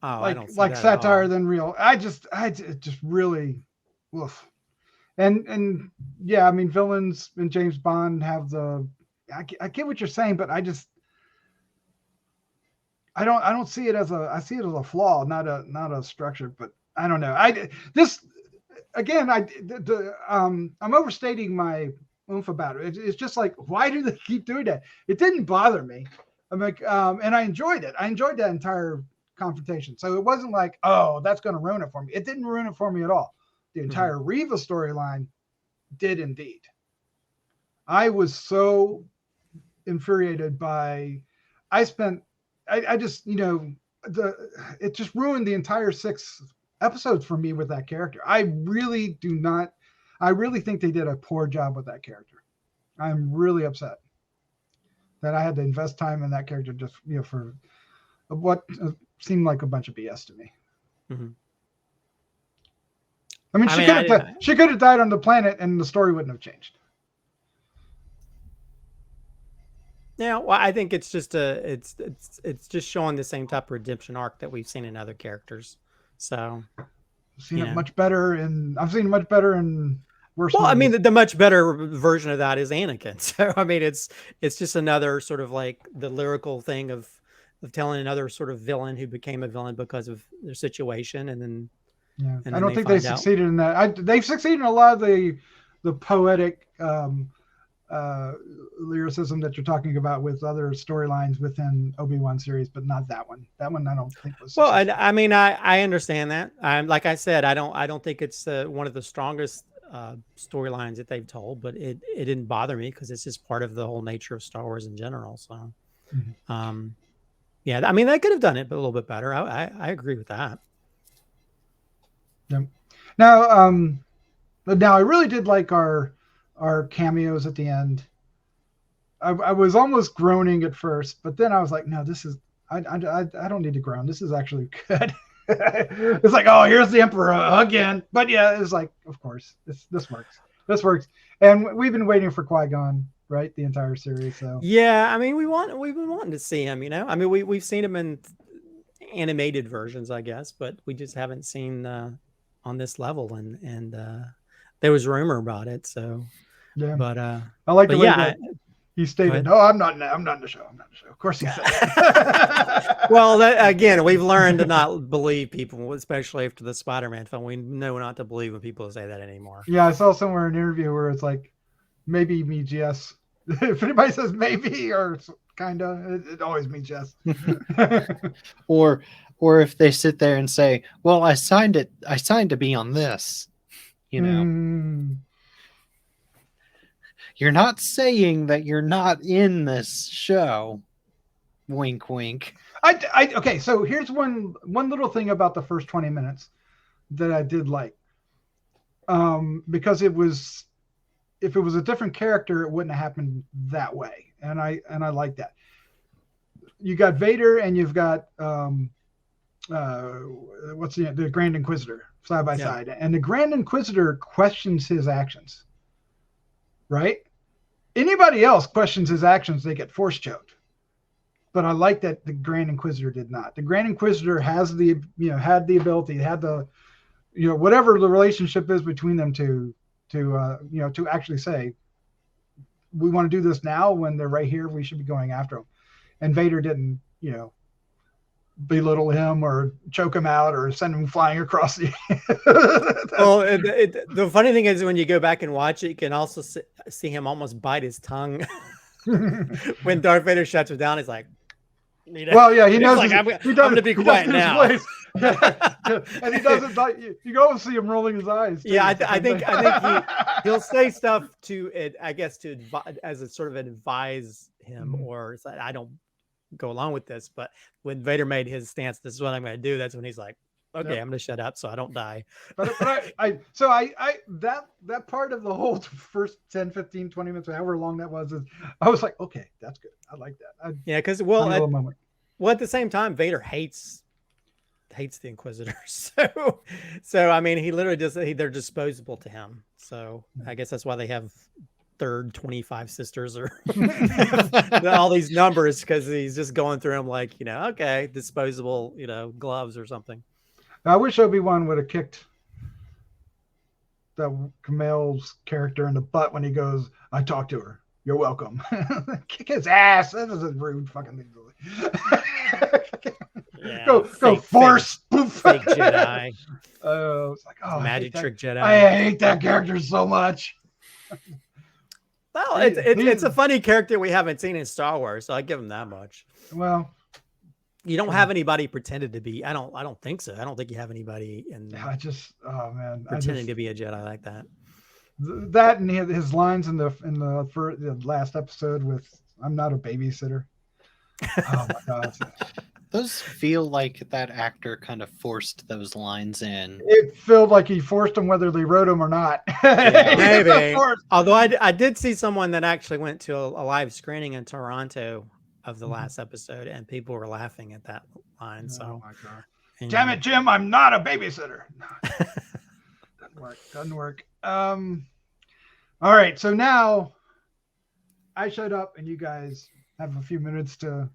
like satire than real. I just really, oof. And yeah, I mean, villains in James Bond have I get what you're saying, but I don't see it as I see it as a flaw, not a structure. But I don't know. I'm overstating my oomph about it. It's just like, why do they keep doing that? It didn't bother me. I'm like, and I enjoyed it. I enjoyed that entire confrontation. So it wasn't like, oh, that's going to ruin it for me. It didn't ruin it for me at all. The entire Reva storyline did indeed. I was so infuriated by, I just, you know, it just ruined the entire 6 episodes for me with that character. I really think they did a poor job with that character. I'm really upset that I had to invest time in that character just, you know, for what seemed like a bunch of BS to me. I mean, she could have died on the planet and the story wouldn't have changed. Yeah, well, I think it's just it's just showing the same type of redemption arc that we've seen in other characters. So I've seen it much better in worse. Well, I mean, the much better version of that is Anakin. So I mean, it's just another sort of like the lyrical thing of telling another sort of villain who became a villain because of their situation, and then I don't think they succeeded in that. They've succeeded in a lot of the poetic lyricism that you're talking about with other storylines within Obi-Wan series, but not that one. That one I don't think was successful. Well, I mean, I understand that. Like I said, I don't think it's one of the strongest storylines that they've told, but it didn't bother me because it's just part of the whole nature of Star Wars in general. So, yeah, I mean, they could have done it a little bit better. I agree with that. Yeah. Now, I really did like our cameos at the end. I was almost groaning at first, but then I was like, no, this is I don't need to groan. This is actually good. It's like, oh, here's the Emperor again. But yeah, it's like, of course, this works. This works. And we've been waiting for Qui-Gon, right? The entire series. So yeah, I mean, we've been wanting to see him, you know. I mean, we've seen him in animated versions, I guess, but we just haven't seen on this level, and there was rumor about it. So yeah, but I like the way that he stated, "No, I'm not in the show. I'm not in the show." Of course, he said. Well, again, we've learned to not believe people, especially after the Spider-Man film. We know not to believe when people say that anymore. Yeah, I saw somewhere an interview where it's like, maybe means yes. If anybody says maybe or kinda, it always means yes. Or if they sit there and say, "Well, I signed to be on this," you know. You're not saying that you're not in this show. Wink, wink. Okay, so here's one little thing about the first 20 minutes that I did like. Because if it was a different character, it wouldn't have happened that way. And I like that. You got Vader and you've got the Grand Inquisitor side by side. And the Grand Inquisitor questions his actions. Right? Anybody else questions his actions, they get force choked. But I like that the Grand Inquisitor did not. The Grand Inquisitor had the ability, had the, whatever the relationship is between them to to actually say, we want to do this now when they're right here. We should be going after them. And Vader didn't, belittle him or choke him out or send him flying across the. Well, the funny thing is when you go back and watch it, you can also see him almost bite his tongue when Darth Vader shuts him down. He's like, well, yeah, he knows. Like, I'm going to be quiet now. And he doesn't. You go and see him rolling his eyes. Too. Yeah, I think he'll say stuff to it. I guess to as a sort of advise him, or I don't go along with this. But when Vader made his stance, this is what I'm going to do. That's when he's like, okay, I'm going to shut up so I don't die. But that part of the whole first 10, 15, 20 minutes, however long that was, I was like, okay, that's good. I like that. Because at the same time, Vader hates the Inquisitors. So I mean, he literally they're disposable to him. So I guess that's why they have third 25 sisters or all these numbers, because he's just going through them like, okay, disposable, gloves or something. I wish Obi-Wan would have kicked the Kumail's character in the butt when he goes, I talked to her. You're welcome. Kick his ass. That is a rude fucking thing to do. Yeah, go force. Fake Jedi. It's like, magic trick Jedi. I hate that character so much. Well, it's a funny character we haven't seen in Star Wars, so I give him that much. Well, you don't have anybody pretended to be. I don't think so. I don't think you have anybody pretending to be a Jedi like that. That and his lines in the last episode with "I'm not a babysitter." Oh my god. Those feel like that actor kind of forced those lines in. It felt like he forced them, whether they wrote them or not. Yeah, maybe. Although I did see someone that actually went to a live screening in Toronto of the last episode, and people were laughing at that line. So, oh my god! Damn it, Jim! I'm not a babysitter. No, doesn't work. All right. So now I shut up, and you guys have a few minutes to.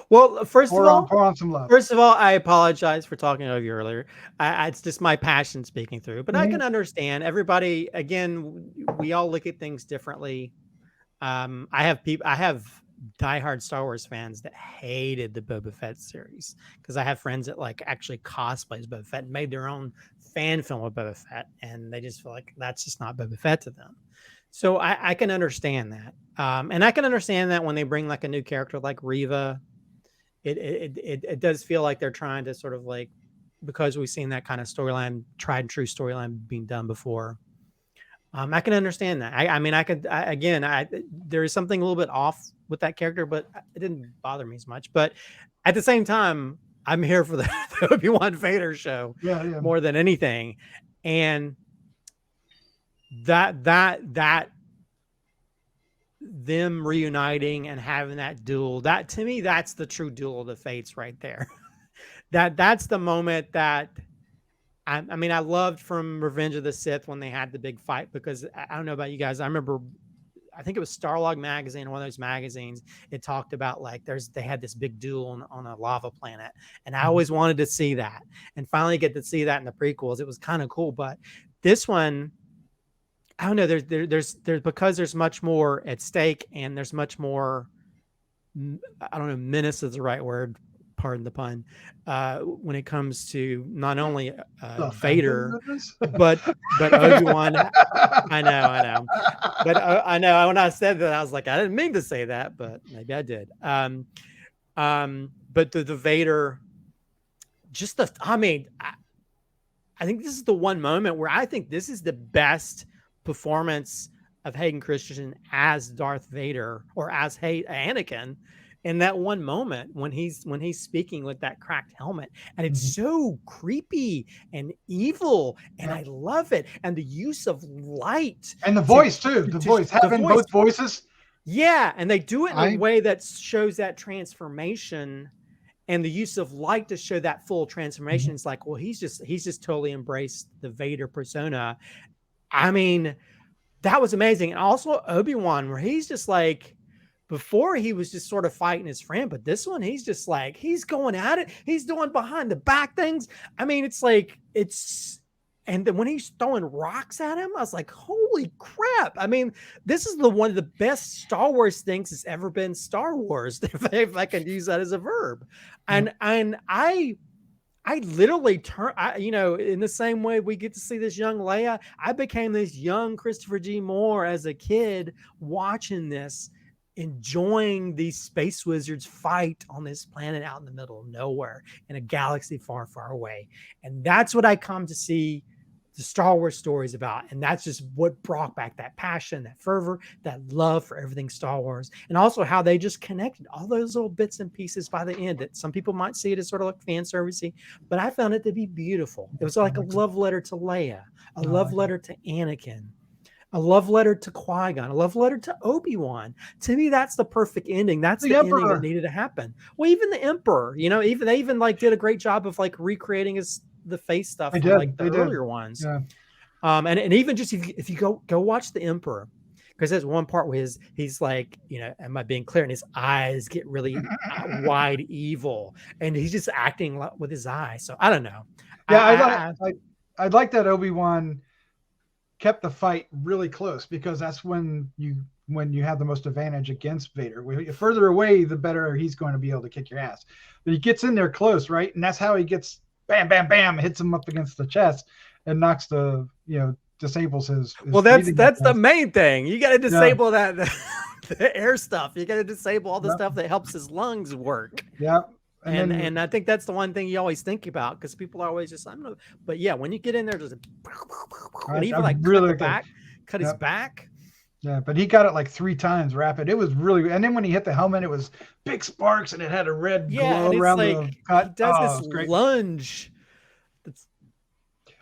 Well, first of all, pour on some love. First of all, I apologize for talking over you earlier. It's just my passion speaking through, but I can understand everybody. Again, we all look at things differently. I have diehard Star Wars fans that hated the Boba Fett series, because I have friends that actually cosplays Boba Fett and made their own fan film of Boba Fett, and they just feel like that's just not Boba Fett to them. So I can understand that. And I can understand that when they bring a new character like Reva, it does feel like they're trying to sort of because we've seen that kind of storyline, tried and true storyline being done before. I can understand that. There is something a little bit off with that character, but it didn't bother me as much. But at the same time, I'm here for the Obi-Wan Vader show more than anything. And that them reuniting and having that duel, that to me, that's the true duel of the fates right there. That's the moment that I loved from Revenge of the Sith when they had the big fight, because I don't know about you guys. I remember, I think it was Starlog magazine, one of those magazines. It talked about they had this big duel on a lava planet, and I always wanted to see that, and finally get to see that in the prequels. It was kind of cool, but this one, I don't know. There's because there's much more at stake, and there's much more. I don't know. Menace is the right word. Pardon the pun. When it comes to not only Vader, but Obi-Wan. I know. But I know when I said that, I was like, I didn't mean to say that, but maybe I did. But the Vader, I think this is the one moment where I think this is the best performance of Hayden Christensen as Darth Vader, or as Anakin, in that one moment when he's speaking with that cracked helmet, and it's so creepy and evil, and I love it, and the use of light and the voice too. The voice, having both voices. Yeah, and they do it in a way that shows that transformation, and the use of light to show that full transformation. It's like, well, he's just totally embraced the Vader persona. I mean, that was amazing. And also Obi-Wan, where he's just before he was just sort of fighting his friend, but this one, he's just he's going at it. He's doing behind the back things. I mean, it's And then when he's throwing rocks at him, I was like, holy crap. I mean, this is one of the best Star Wars things that's ever been Star Wars, if I can use that as a verb. And I literally in the same way we get to see this young Leia, I became this young Christopher G. Moore as a kid watching this, enjoying these space wizards fight on this planet out in the middle of nowhere in a galaxy far, far away. And that's what I come to see the Star Wars stories about. And that's just what brought back that passion, that fervor, that love for everything Star Wars. And also how they just connected all those little bits and pieces by the end that some people might see it as sort of like fan servicey, but I found it to be beautiful. It was like a love letter to Leia, a love letter to Anakin, a love letter to Qui-Gon, a love letter to Obi-Wan. To me, that's the perfect ending. That's the ending that needed to happen. Well, even the Emperor, they even like did a great job of like recreating the face stuff from like the earlier ones. Yeah. And even just if you go watch the Emperor, because there's one part where he's like, am I being clear? And his eyes get really wide evil, and he's just acting with his eyes. So I don't know. Yeah, I like that Obi-Wan kept the fight really close, because that's when you have the most advantage against Vader. The further away, the better he's going to be able to kick your ass. But he gets in there close, right? And that's how he gets bam, bam, bam, hits him up against the chest and knocks disables his well, that's the main thing. You got to disable that the air stuff. You got to disable all the stuff that helps his lungs work. Yeah. And I think that's the one thing you always think about, because people are always just, but yeah, when you get in there, just and even like cut his back. Yeah, but he got it like 3 times rapid. It was really, and then when he hit the helmet, it was big sparks and it had a red glow around the cut. He does this lunge.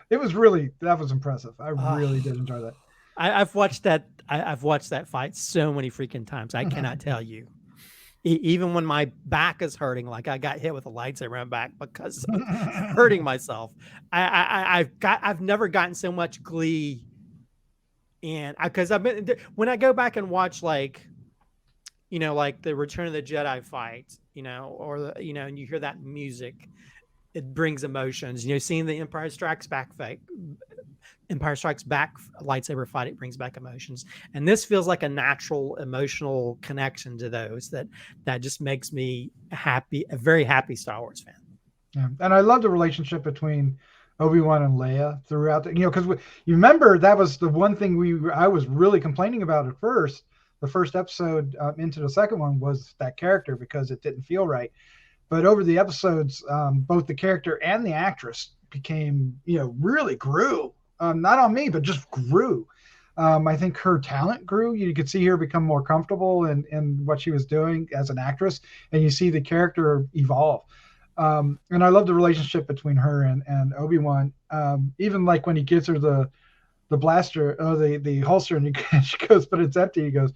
It was really, that was impressive. I really did enjoy that. I've watched that. I've watched that fight so many freaking times. I cannot tell you. Even when my back is hurting, like I got hit with a lightsaber in my back because of hurting myself. I've never gotten so much glee. And because when I go back and watch like the Return of the Jedi fight, or and you hear that music, it brings emotions. Seeing the Empire Strikes Back lightsaber fight, it brings back emotions. And this feels like a natural emotional connection to those that just makes me happy, a very happy Star Wars fan. Yeah. And I love the relationship between Obi-Wan and Leia throughout because you remember that was the one thing I was really complaining about at first. The first episode into the second one was that character, because it didn't feel right. But over the episodes, both the character and the actress became, really grew. Not on me, but just grew. I think her talent grew. You could see her become more comfortable in what she was doing as an actress, and you see the character evolve. And I love the relationship between her and Obi-Wan. Even like when he gives her the blaster, the holster, and she goes, but it's empty. He goes,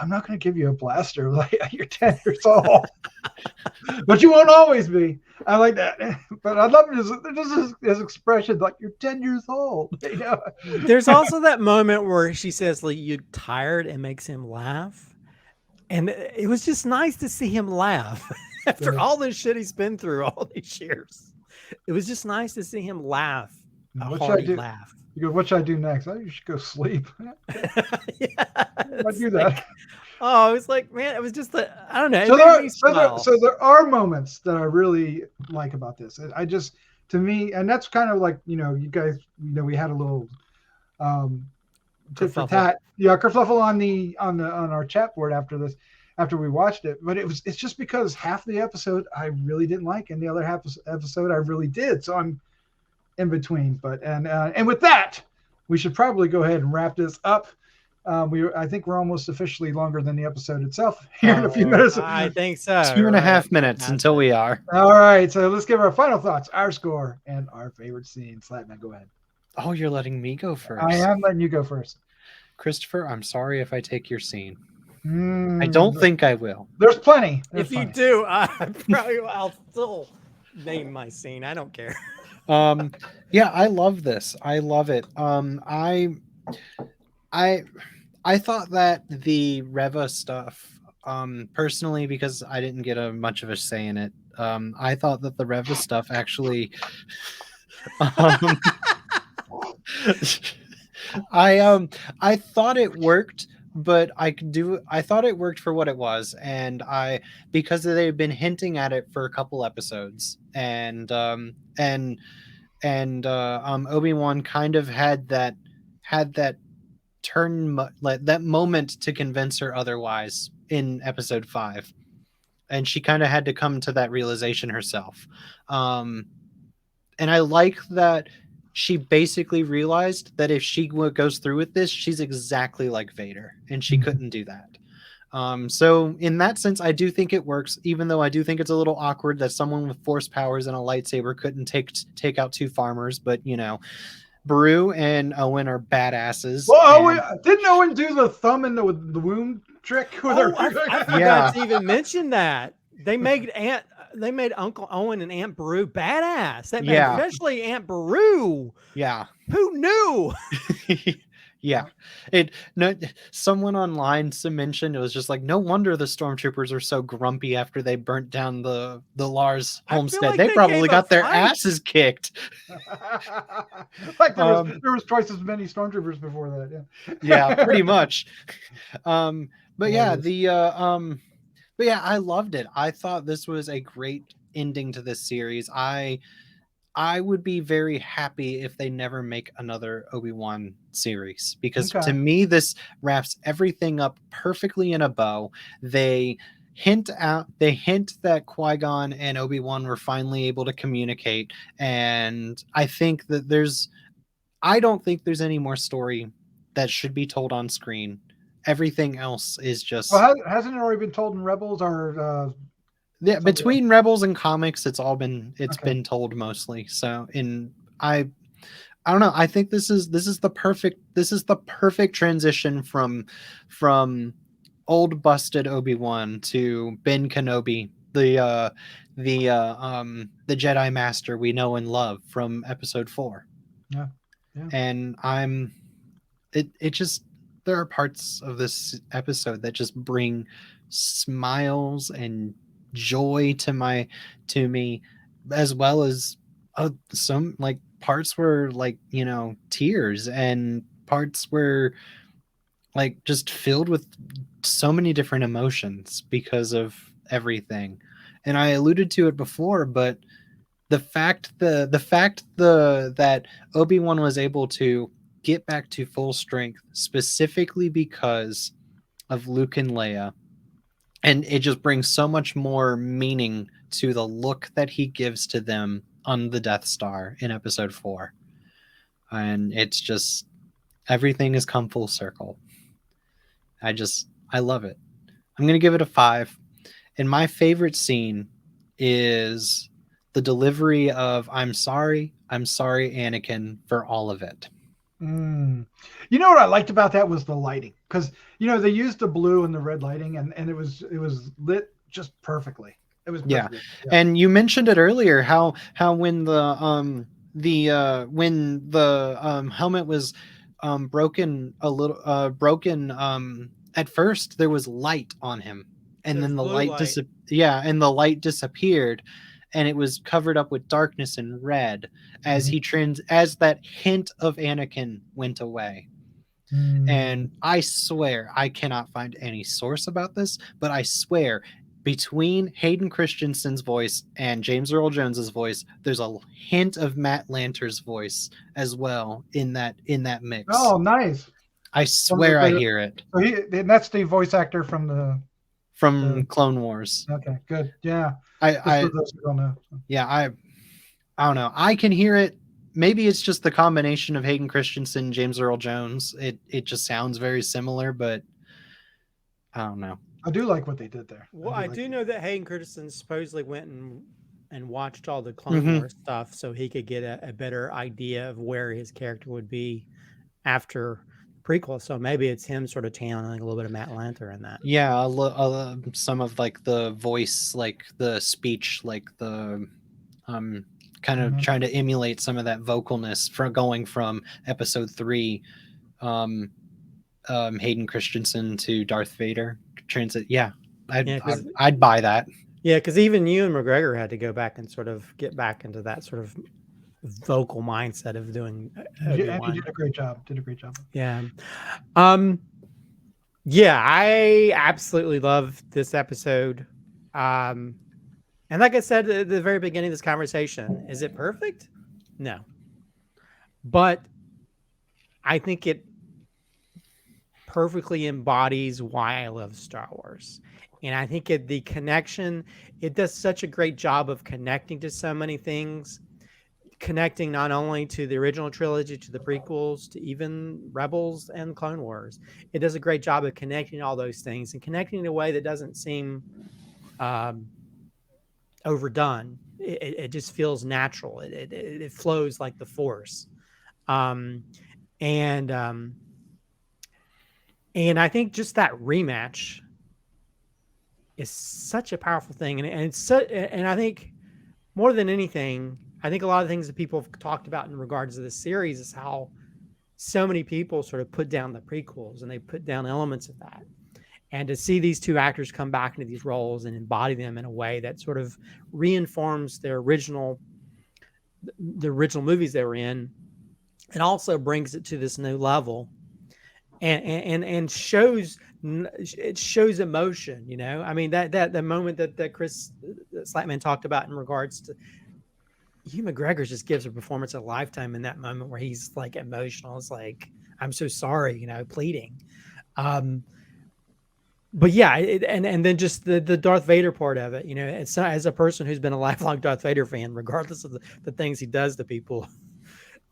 I'm not going to give you a blaster. Like, you're 10 years old, but you won't always be. I like that. But I love his expression, like, you're 10 years old. There's also that moment where she says, like, you're tired, and makes him laugh. And it was just nice to see him laugh after all this shit he's been through all these years. It was just nice to see him laugh. A hearty laugh. You go, what should I do next? Oh, you should go sleep. Yeah, I do that. Oh, it's like, man, it was just I don't know. So there are moments that I really like about this. To me, and that's kind of like, you guys, we had a little tit for tat, kerfuffle on our chat board after we watched it. But it's just because half the episode I really didn't like, and the other half episode I really did. So I'm in between. But and with that, we should probably go ahead and wrap this up. I think we're almost officially longer than the episode itself here in a few minutes. I think so. 2.5 minutes until we are. All right, so let's give our final thoughts, our score, and our favorite scene. Slapman, go ahead. Oh, you're letting me go first. I am letting you go first. Christopher, I'm sorry if I take your scene. I don't think I will. There's plenty. If you do, I'll still name my scene. I don't care. Yeah, I love this. I love it. I thought that the Reva stuff, personally, because I didn't get much of a say in it, I thought that the Reva stuff actually I thought it worked, but I thought it worked for what it was, and because they've been hinting at it for a couple episodes, and Obi-Wan kind of had that like that moment to convince her otherwise in episode 5, and she kind of had to come to that realization herself. And I like that she basically realized that if she goes through with this, she's exactly like Vader, and she couldn't do that. So in that sense, I do think it works, even though I do think it's a little awkward that someone with force powers and a lightsaber couldn't take out 2 farmers. But Beru and Owen are badasses. Well, and- didn't Owen do the thumb in the wound trick with her? I forgot to even mention that. They made Uncle Owen and Aunt Beru badass. That made especially Aunt Beru. Yeah. Who knew? Yeah. Someone online mentioned it was just like, no wonder the stormtroopers are so grumpy after they burnt down the Lars homestead. Like they probably got their asses kicked. Like there was twice as many stormtroopers before that. Yeah, pretty much. But yeah, but yeah, I loved it. I thought this was a great ending to this series. I would be very happy if they never make another Obi-Wan series, because to me this wraps everything up perfectly in a bow. They hint that Qui-Gon and Obi-Wan were finally able to communicate, and I think that I don't think there's any more story that should be told on screen. Everything else is just... Well, hasn't it already been told in Rebels or... Yeah, between Rebels and comics, it's been told mostly. So I don't know. I think this is the perfect transition from old busted Obi-Wan to Ben Kenobi, the Jedi Master we know and love from Episode 4. Yeah. And it just, there are parts of this episode that just bring smiles and joy to me, as well as some like parts were like tears, and parts were like just filled with so many different emotions because of everything. And I alluded to it before, but the fact that Obi-Wan was able to get back to full strength specifically because of Luke and Leia, and it just brings so much more meaning to the look that he gives to them on the Death Star in Episode 4. And it's just, everything has come full circle. I love it. I'm going to give it a 5. And my favorite scene is the delivery of I'm sorry, Anakin, for all of it. You know what I liked about that was the lighting, because they used the blue and the red lighting, and it was lit just perfectly. It was perfect. Yeah. And you mentioned it earlier how when the helmet was broken at first, there was light on him, and then the light disappeared, and it was covered up with darkness and red as as that hint of Anakin went away. And I swear, I cannot find any source about this, but I swear between Hayden Christensen's voice and James Earl Jones's voice, there's a hint of Matt Lanter's voice as well in that mix. Oh, nice. I swear I hear it. So and that's the voice actor from Clone Wars. Okay, good. Yeah. I don't know. Yeah, I don't know. I can hear it. Maybe it's just the combination of Hayden Christensen and James Earl Jones. It just sounds very similar, but I don't know. I do like what they did there. Well, I do know that Hayden Christensen supposedly went and watched all the Clone Wars stuff so he could get a better idea of where his character would be after prequel. So maybe it's him sort of channeling a little bit of Matt Lanter in that. Yeah, some of like the voice, like the speech, like the kind of trying to emulate some of that vocalness from going from Episode 3, Hayden Christensen to Darth Vader transit. Yeah, I'd buy that. Yeah, because even Ewan McGregor had to go back and sort of get back into that sort of vocal mindset of doing And you Obi-Wan. did a great job. Yeah. Yeah, I absolutely love this episode. And like I said at the very beginning of this conversation, is it perfect? No. But I think it perfectly embodies why I love Star Wars. And I think the connection, it does such a great job of connecting to so many things, connecting not only to the original trilogy, to the prequels, to even Rebels and Clone Wars. It does a great job of connecting all those things and connecting in a way that doesn't seem overdone. It just feels natural. It flows like the Force. And I think just that rematch is such a powerful thing. And it's so, and I think more than anything, I think a lot of things that people have talked about in regards to this series is how so many people sort of put down the prequels and they put down elements of that. And to see these two actors come back into these roles and embody them in a way that sort of reinforms the original movies they were in, and also brings it to this new level and shows emotion, you know. I mean, that the moment that Chris Slatman talked about in regards to Hugh McGregor just gives a performance of a lifetime in that moment where he's like emotional. It's like, I'm so sorry, you know, pleading. But yeah, and then just the Darth Vader part of it, you know, it's not, as a person who's been a lifelong Darth Vader fan, regardless of the things he does to people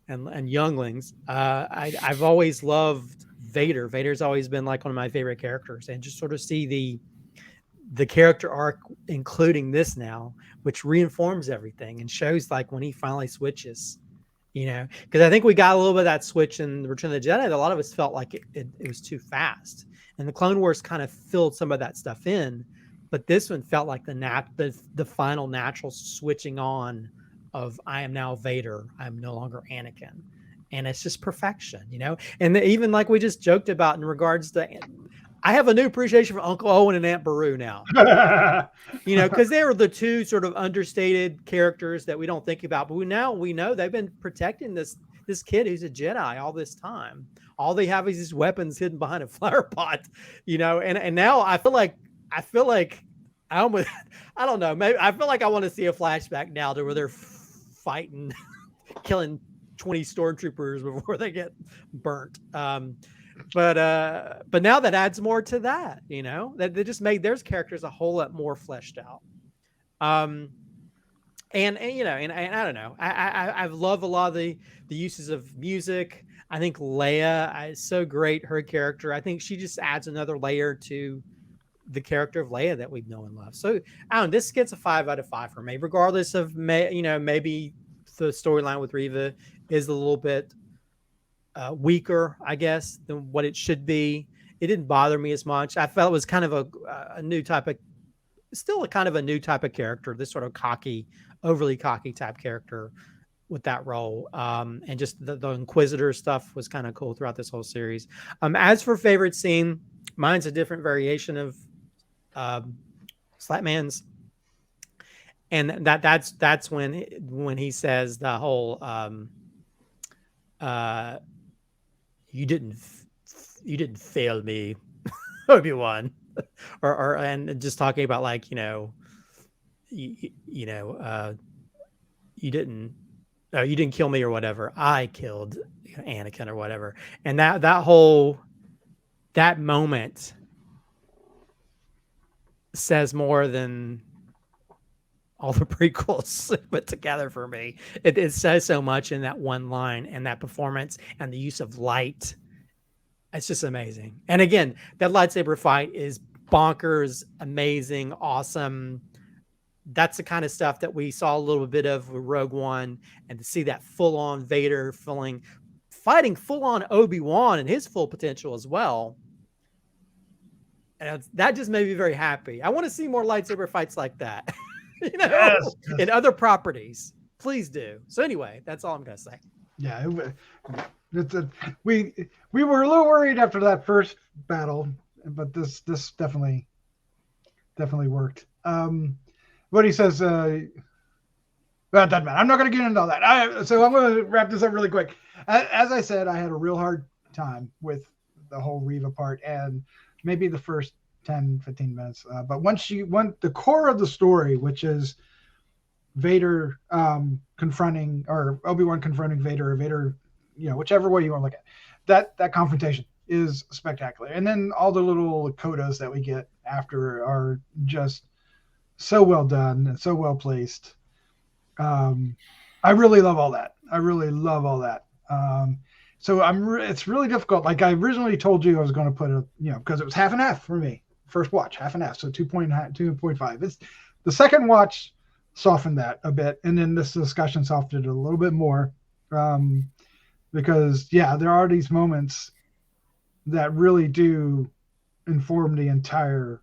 and younglings, I've always loved Vader. Vader's always been like one of my favorite characters, and just sort of see the character arc, including this now, which reinforms everything and shows like when he finally switches, you know, because I think we got a little bit of that switch in Return of the Jedi. A lot of us felt like it was too fast, and the Clone Wars kind of filled some of that stuff in, but this one felt like the final natural switching on of I am now Vader. I'm no longer Anakin. And it's just perfection, you know? And even like we just joked about in regards to, I have a new appreciation for Uncle Owen and Aunt Beru now, you know, because they were the two sort of understated characters that we don't think about, but we know they've been protecting this kid who's a Jedi all this time. All they have is these weapons hidden behind a flower pot, you know? And now I feel like I almost, I don't know, maybe I feel like I want to see a flashback now to where they're fighting, killing 20 stormtroopers before they get burnt. But now that adds more to that, you know, that they just made their characters a whole lot more fleshed out. And you know, and I don't know, I love a lot of the uses of music. I think Leia is so great. Her character, I think she just adds another layer to the character of Leia that we've known and loved. So I don't know, this gets a 5 out of 5 for me, regardless of you know, maybe the storyline with Reva is a little bit weaker, I guess, than what it should be. It didn't bother me as much. I felt it was kind of a new type of, still a kind of a new type of character, this sort of cocky, overly cocky type character with that role. And just the Inquisitor stuff was kind of cool throughout this whole series. As for favorite scene, mine's a different variation of Slatman's. And that's when he says the whole you didn't fail me, Obi-Wan, or and just talking about like, you know, you didn't kill me or whatever, I killed Anakin or whatever. And that moment says more than all the prequels put together for me. It says so much in that one line, and that performance and the use of light. It's just amazing. And again, that lightsaber fight is bonkers, amazing, awesome. That's the kind of stuff that we saw a little bit of with Rogue One, and to see that full-on Vader fighting full-on Obi-Wan and his full potential as well. And that just made me very happy. I want to see more lightsaber fights like that. You know, yes. In other properties, please do. So anyway, that's all I'm gonna say. Yeah, we were a little worried after that first battle, but this definitely worked. What he says, That doesn't matter. I'm not going to get into all that. So I'm going to wrap this up really quick. As I said, I had a real hard time with the whole Reva part and maybe the first 10, 15 minutes. But once the core of the story, which is Vader confronting, or Obi-Wan confronting Vader, or Vader, whichever way you want to look at it, that confrontation is spectacular. And then all the little codas that we get after are just so well done and so well placed. I really love all that. So it's really difficult. Like I originally told you I was going to put because it was half and half for me. First watch, half and half. So 2.5. It's the second watch softened that a bit. And then this discussion softened it a little bit more. Because there are these moments that really do inform the entire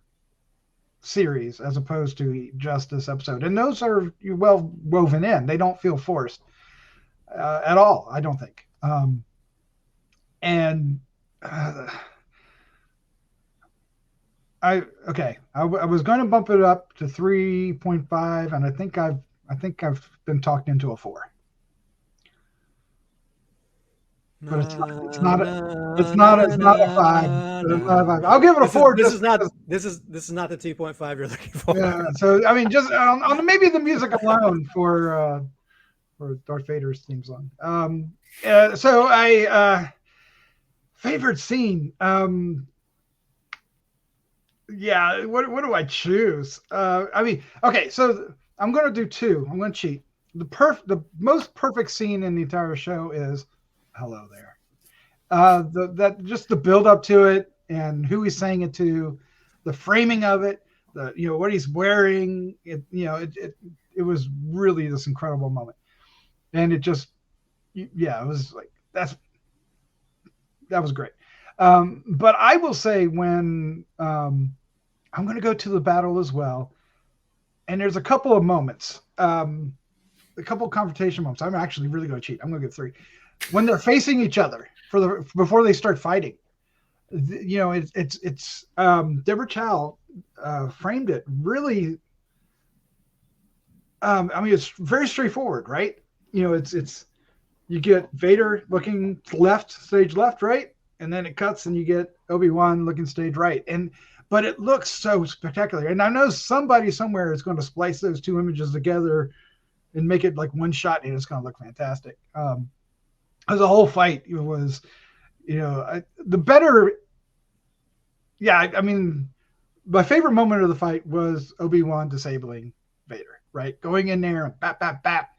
series as opposed to just this episode, and those are well woven in. They don't feel forced at all, I don't think. I was going to bump it up to 3.5, and I think I've been talked into a 4. But it's not a 5. I'll give it a 4. This is not the 2.5 you're looking for. Yeah. So I mean, just on maybe the music alone for Darth Vader's theme song. So I favorite scene. What do I choose? I mean, okay. So I'm going to do 2. I'm going to cheat. The most perfect scene in the entire show is hello there. Just the build up to it and who he's saying it to, the framing of it, what he's wearing. It was really this incredible moment, and it just it was like that was great. But I will say when I'm going to go to the battle as well, and there's a couple of moments, a couple of confrontation moments. I'm actually really going to cheat. I'm going to get 3. When they're facing each other before they start fighting, it's Deborah Chow framed it really. I mean, it's very straightforward, right? It's you get Vader looking stage left, right, and then it cuts and you get Obi-Wan looking stage right, but it looks so spectacular. And I know somebody somewhere is going to splice those 2 images together and make it like one shot, and it's going to look fantastic. As a whole fight, it was, the better. Yeah, I mean, my favorite moment of the fight was Obi-Wan disabling Vader, right? Going in there and bap, bap, bap.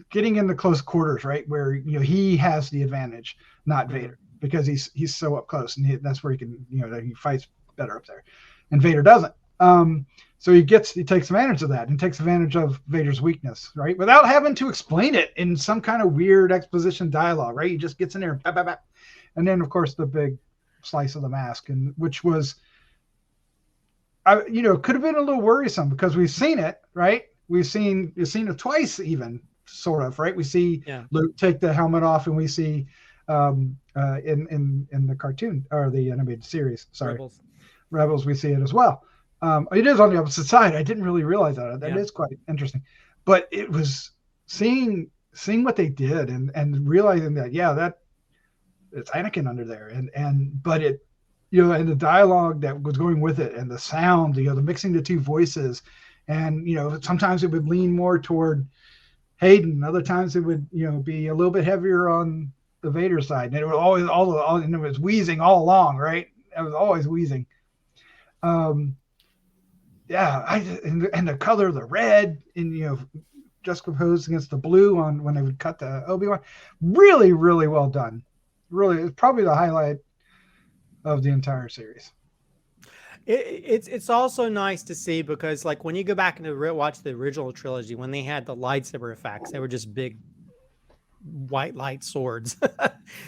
Getting into close quarters, right? Where, he has the advantage, not Vader, because he's so up close, and that's where he can, he fights better up there. And Vader doesn't. So he takes advantage of that and takes advantage of Vader's weakness, right? Without having to explain it in some kind of weird exposition dialogue, right? He just gets in there, bap, bap, bap. And then, of course, the big slice of the mask, and which was, could have been a little worrisome because we've seen it, right? We've seen it twice, even sort of, right? We see Luke take the helmet off, and we see in the cartoon or the animated series, Rebels, we see it as well. It is on the opposite side. I didn't really realize that. That is quite interesting. But it was seeing what they did and realizing that that it's Anakin under there, but it and the dialogue that was going with it, and the sound, the mixing the 2 voices, and sometimes it would lean more toward Hayden, other times it would be a little bit heavier on the Vader side, and it was always and it was wheezing all along, right? It was always wheezing. And the color of the red, and juxtaposed against the blue when they would cut the Obi-Wan, really, really well done. Really, it's probably the highlight of the entire series. It's also nice to see because, like, when you go back and watch the original trilogy, when they had the lightsaber effects, they were just big white light swords,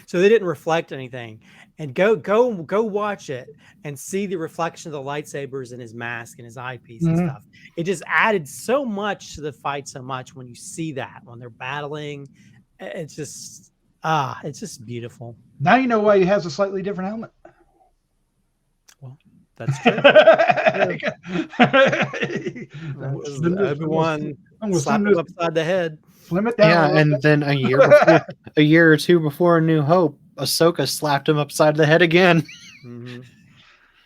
so they didn't reflect anything. And go watch it and see the reflection of the lightsabers in his mask and his eyepiece and stuff. It just added so much to the fight, so much when you see that when they're battling. It's just beautiful. Now you know why he has a slightly different helmet. Well, That's true. Obi-Wan slapped him upside the head. Slim it down. Yeah, and then a year or two before A New Hope, Ahsoka slapped him upside the head again.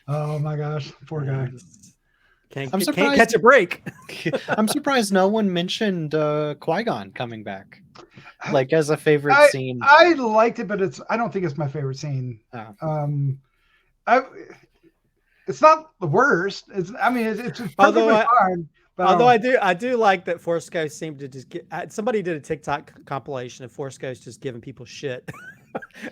Oh my gosh, poor guy. Can't catch a break. I'm surprised no one mentioned Qui-Gon coming back, like as a favorite scene. I liked it, but I don't think it's my favorite scene. Oh. It's not the worst. It's perfectly fine. But, although I do like that Force Ghost seemed to just get. Somebody did a TikTok compilation of Force Ghost just giving people shit.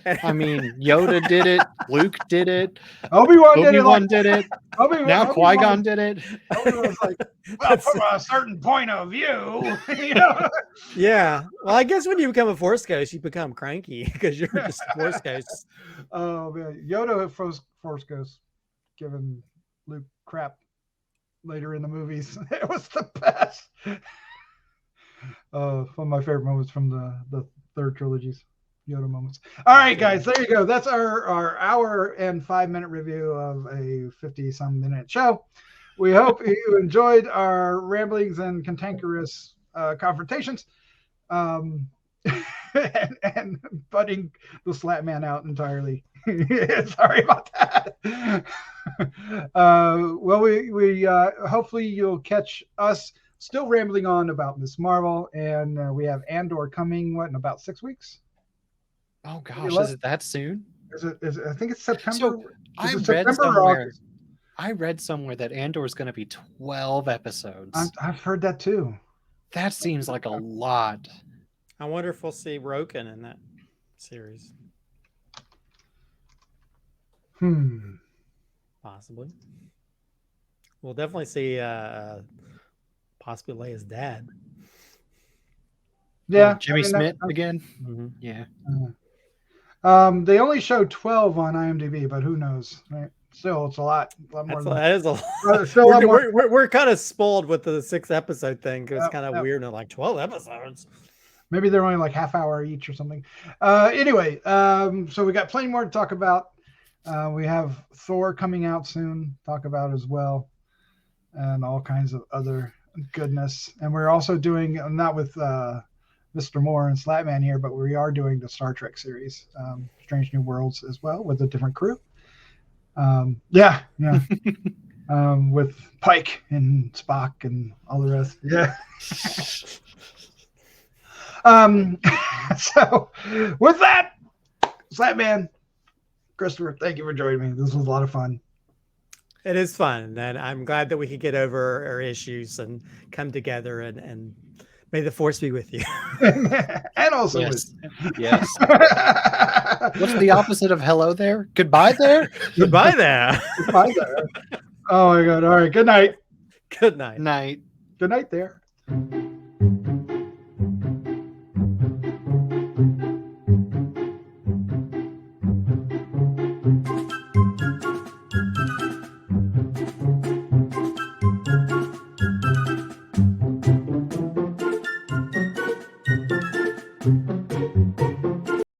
I mean, Yoda did it. Luke did it. Obi-Wan did it. Now Qui-Gon did it. Obi-Wan's like, well, from a certain point of view, you know. Yeah. Well, I guess when you become a Force Ghost, you become cranky because you're just a Force Ghost. Oh man, Yoda Force Ghost giving Luke crap later in the movies. It was the best. One of my favorite moments from the third trilogies. Yoda moments. All right, guys, there you go. That's our hour and 5-minute review of a 50-some minute show. We hope you enjoyed our ramblings and cantankerous confrontations, and butting the Slap Man out entirely. Sorry about that. Well, we hopefully you'll catch us still rambling on about Ms. Marvel, and we have Andor coming in about 6 weeks. Oh gosh, is it that soon? Is it? I think it's September. So I read somewhere that Andor is going to be 12 episodes. I've heard that too. That seems like a lot. I wonder if we'll see Roken in that series. Possibly. We'll definitely see possibly Leia's dad. Yeah, Jimmy Smith again. Yeah. They only showed 12 on IMDb, but who knows, right? Still, it's a lot more. That is a lot. We're kind of spoiled with the 6-episode thing because it's kind of weird and like 12 episodes. Maybe they're only like half-hour each or something. Anyway, so we got plenty more to talk about. We have Thor coming out soon, talk about as well, and all kinds of other goodness. And we're also doing, not with Mr. Moore and Slapman here, but we are doing the Star Trek series, Strange New Worlds, as well, with a different crew. Yeah. With Pike and Spock and all the rest. Yeah. So with that, Slapman, Christopher, thank you for joining me. This was a lot of fun. It is fun, and I'm glad that we could get over our issues and come together, and may the Force be with you. And also yes. What's the opposite of hello there? Goodbye there? Goodbye there. Goodbye there. Oh my God. All right. Good night. Good night. Night. Good night there.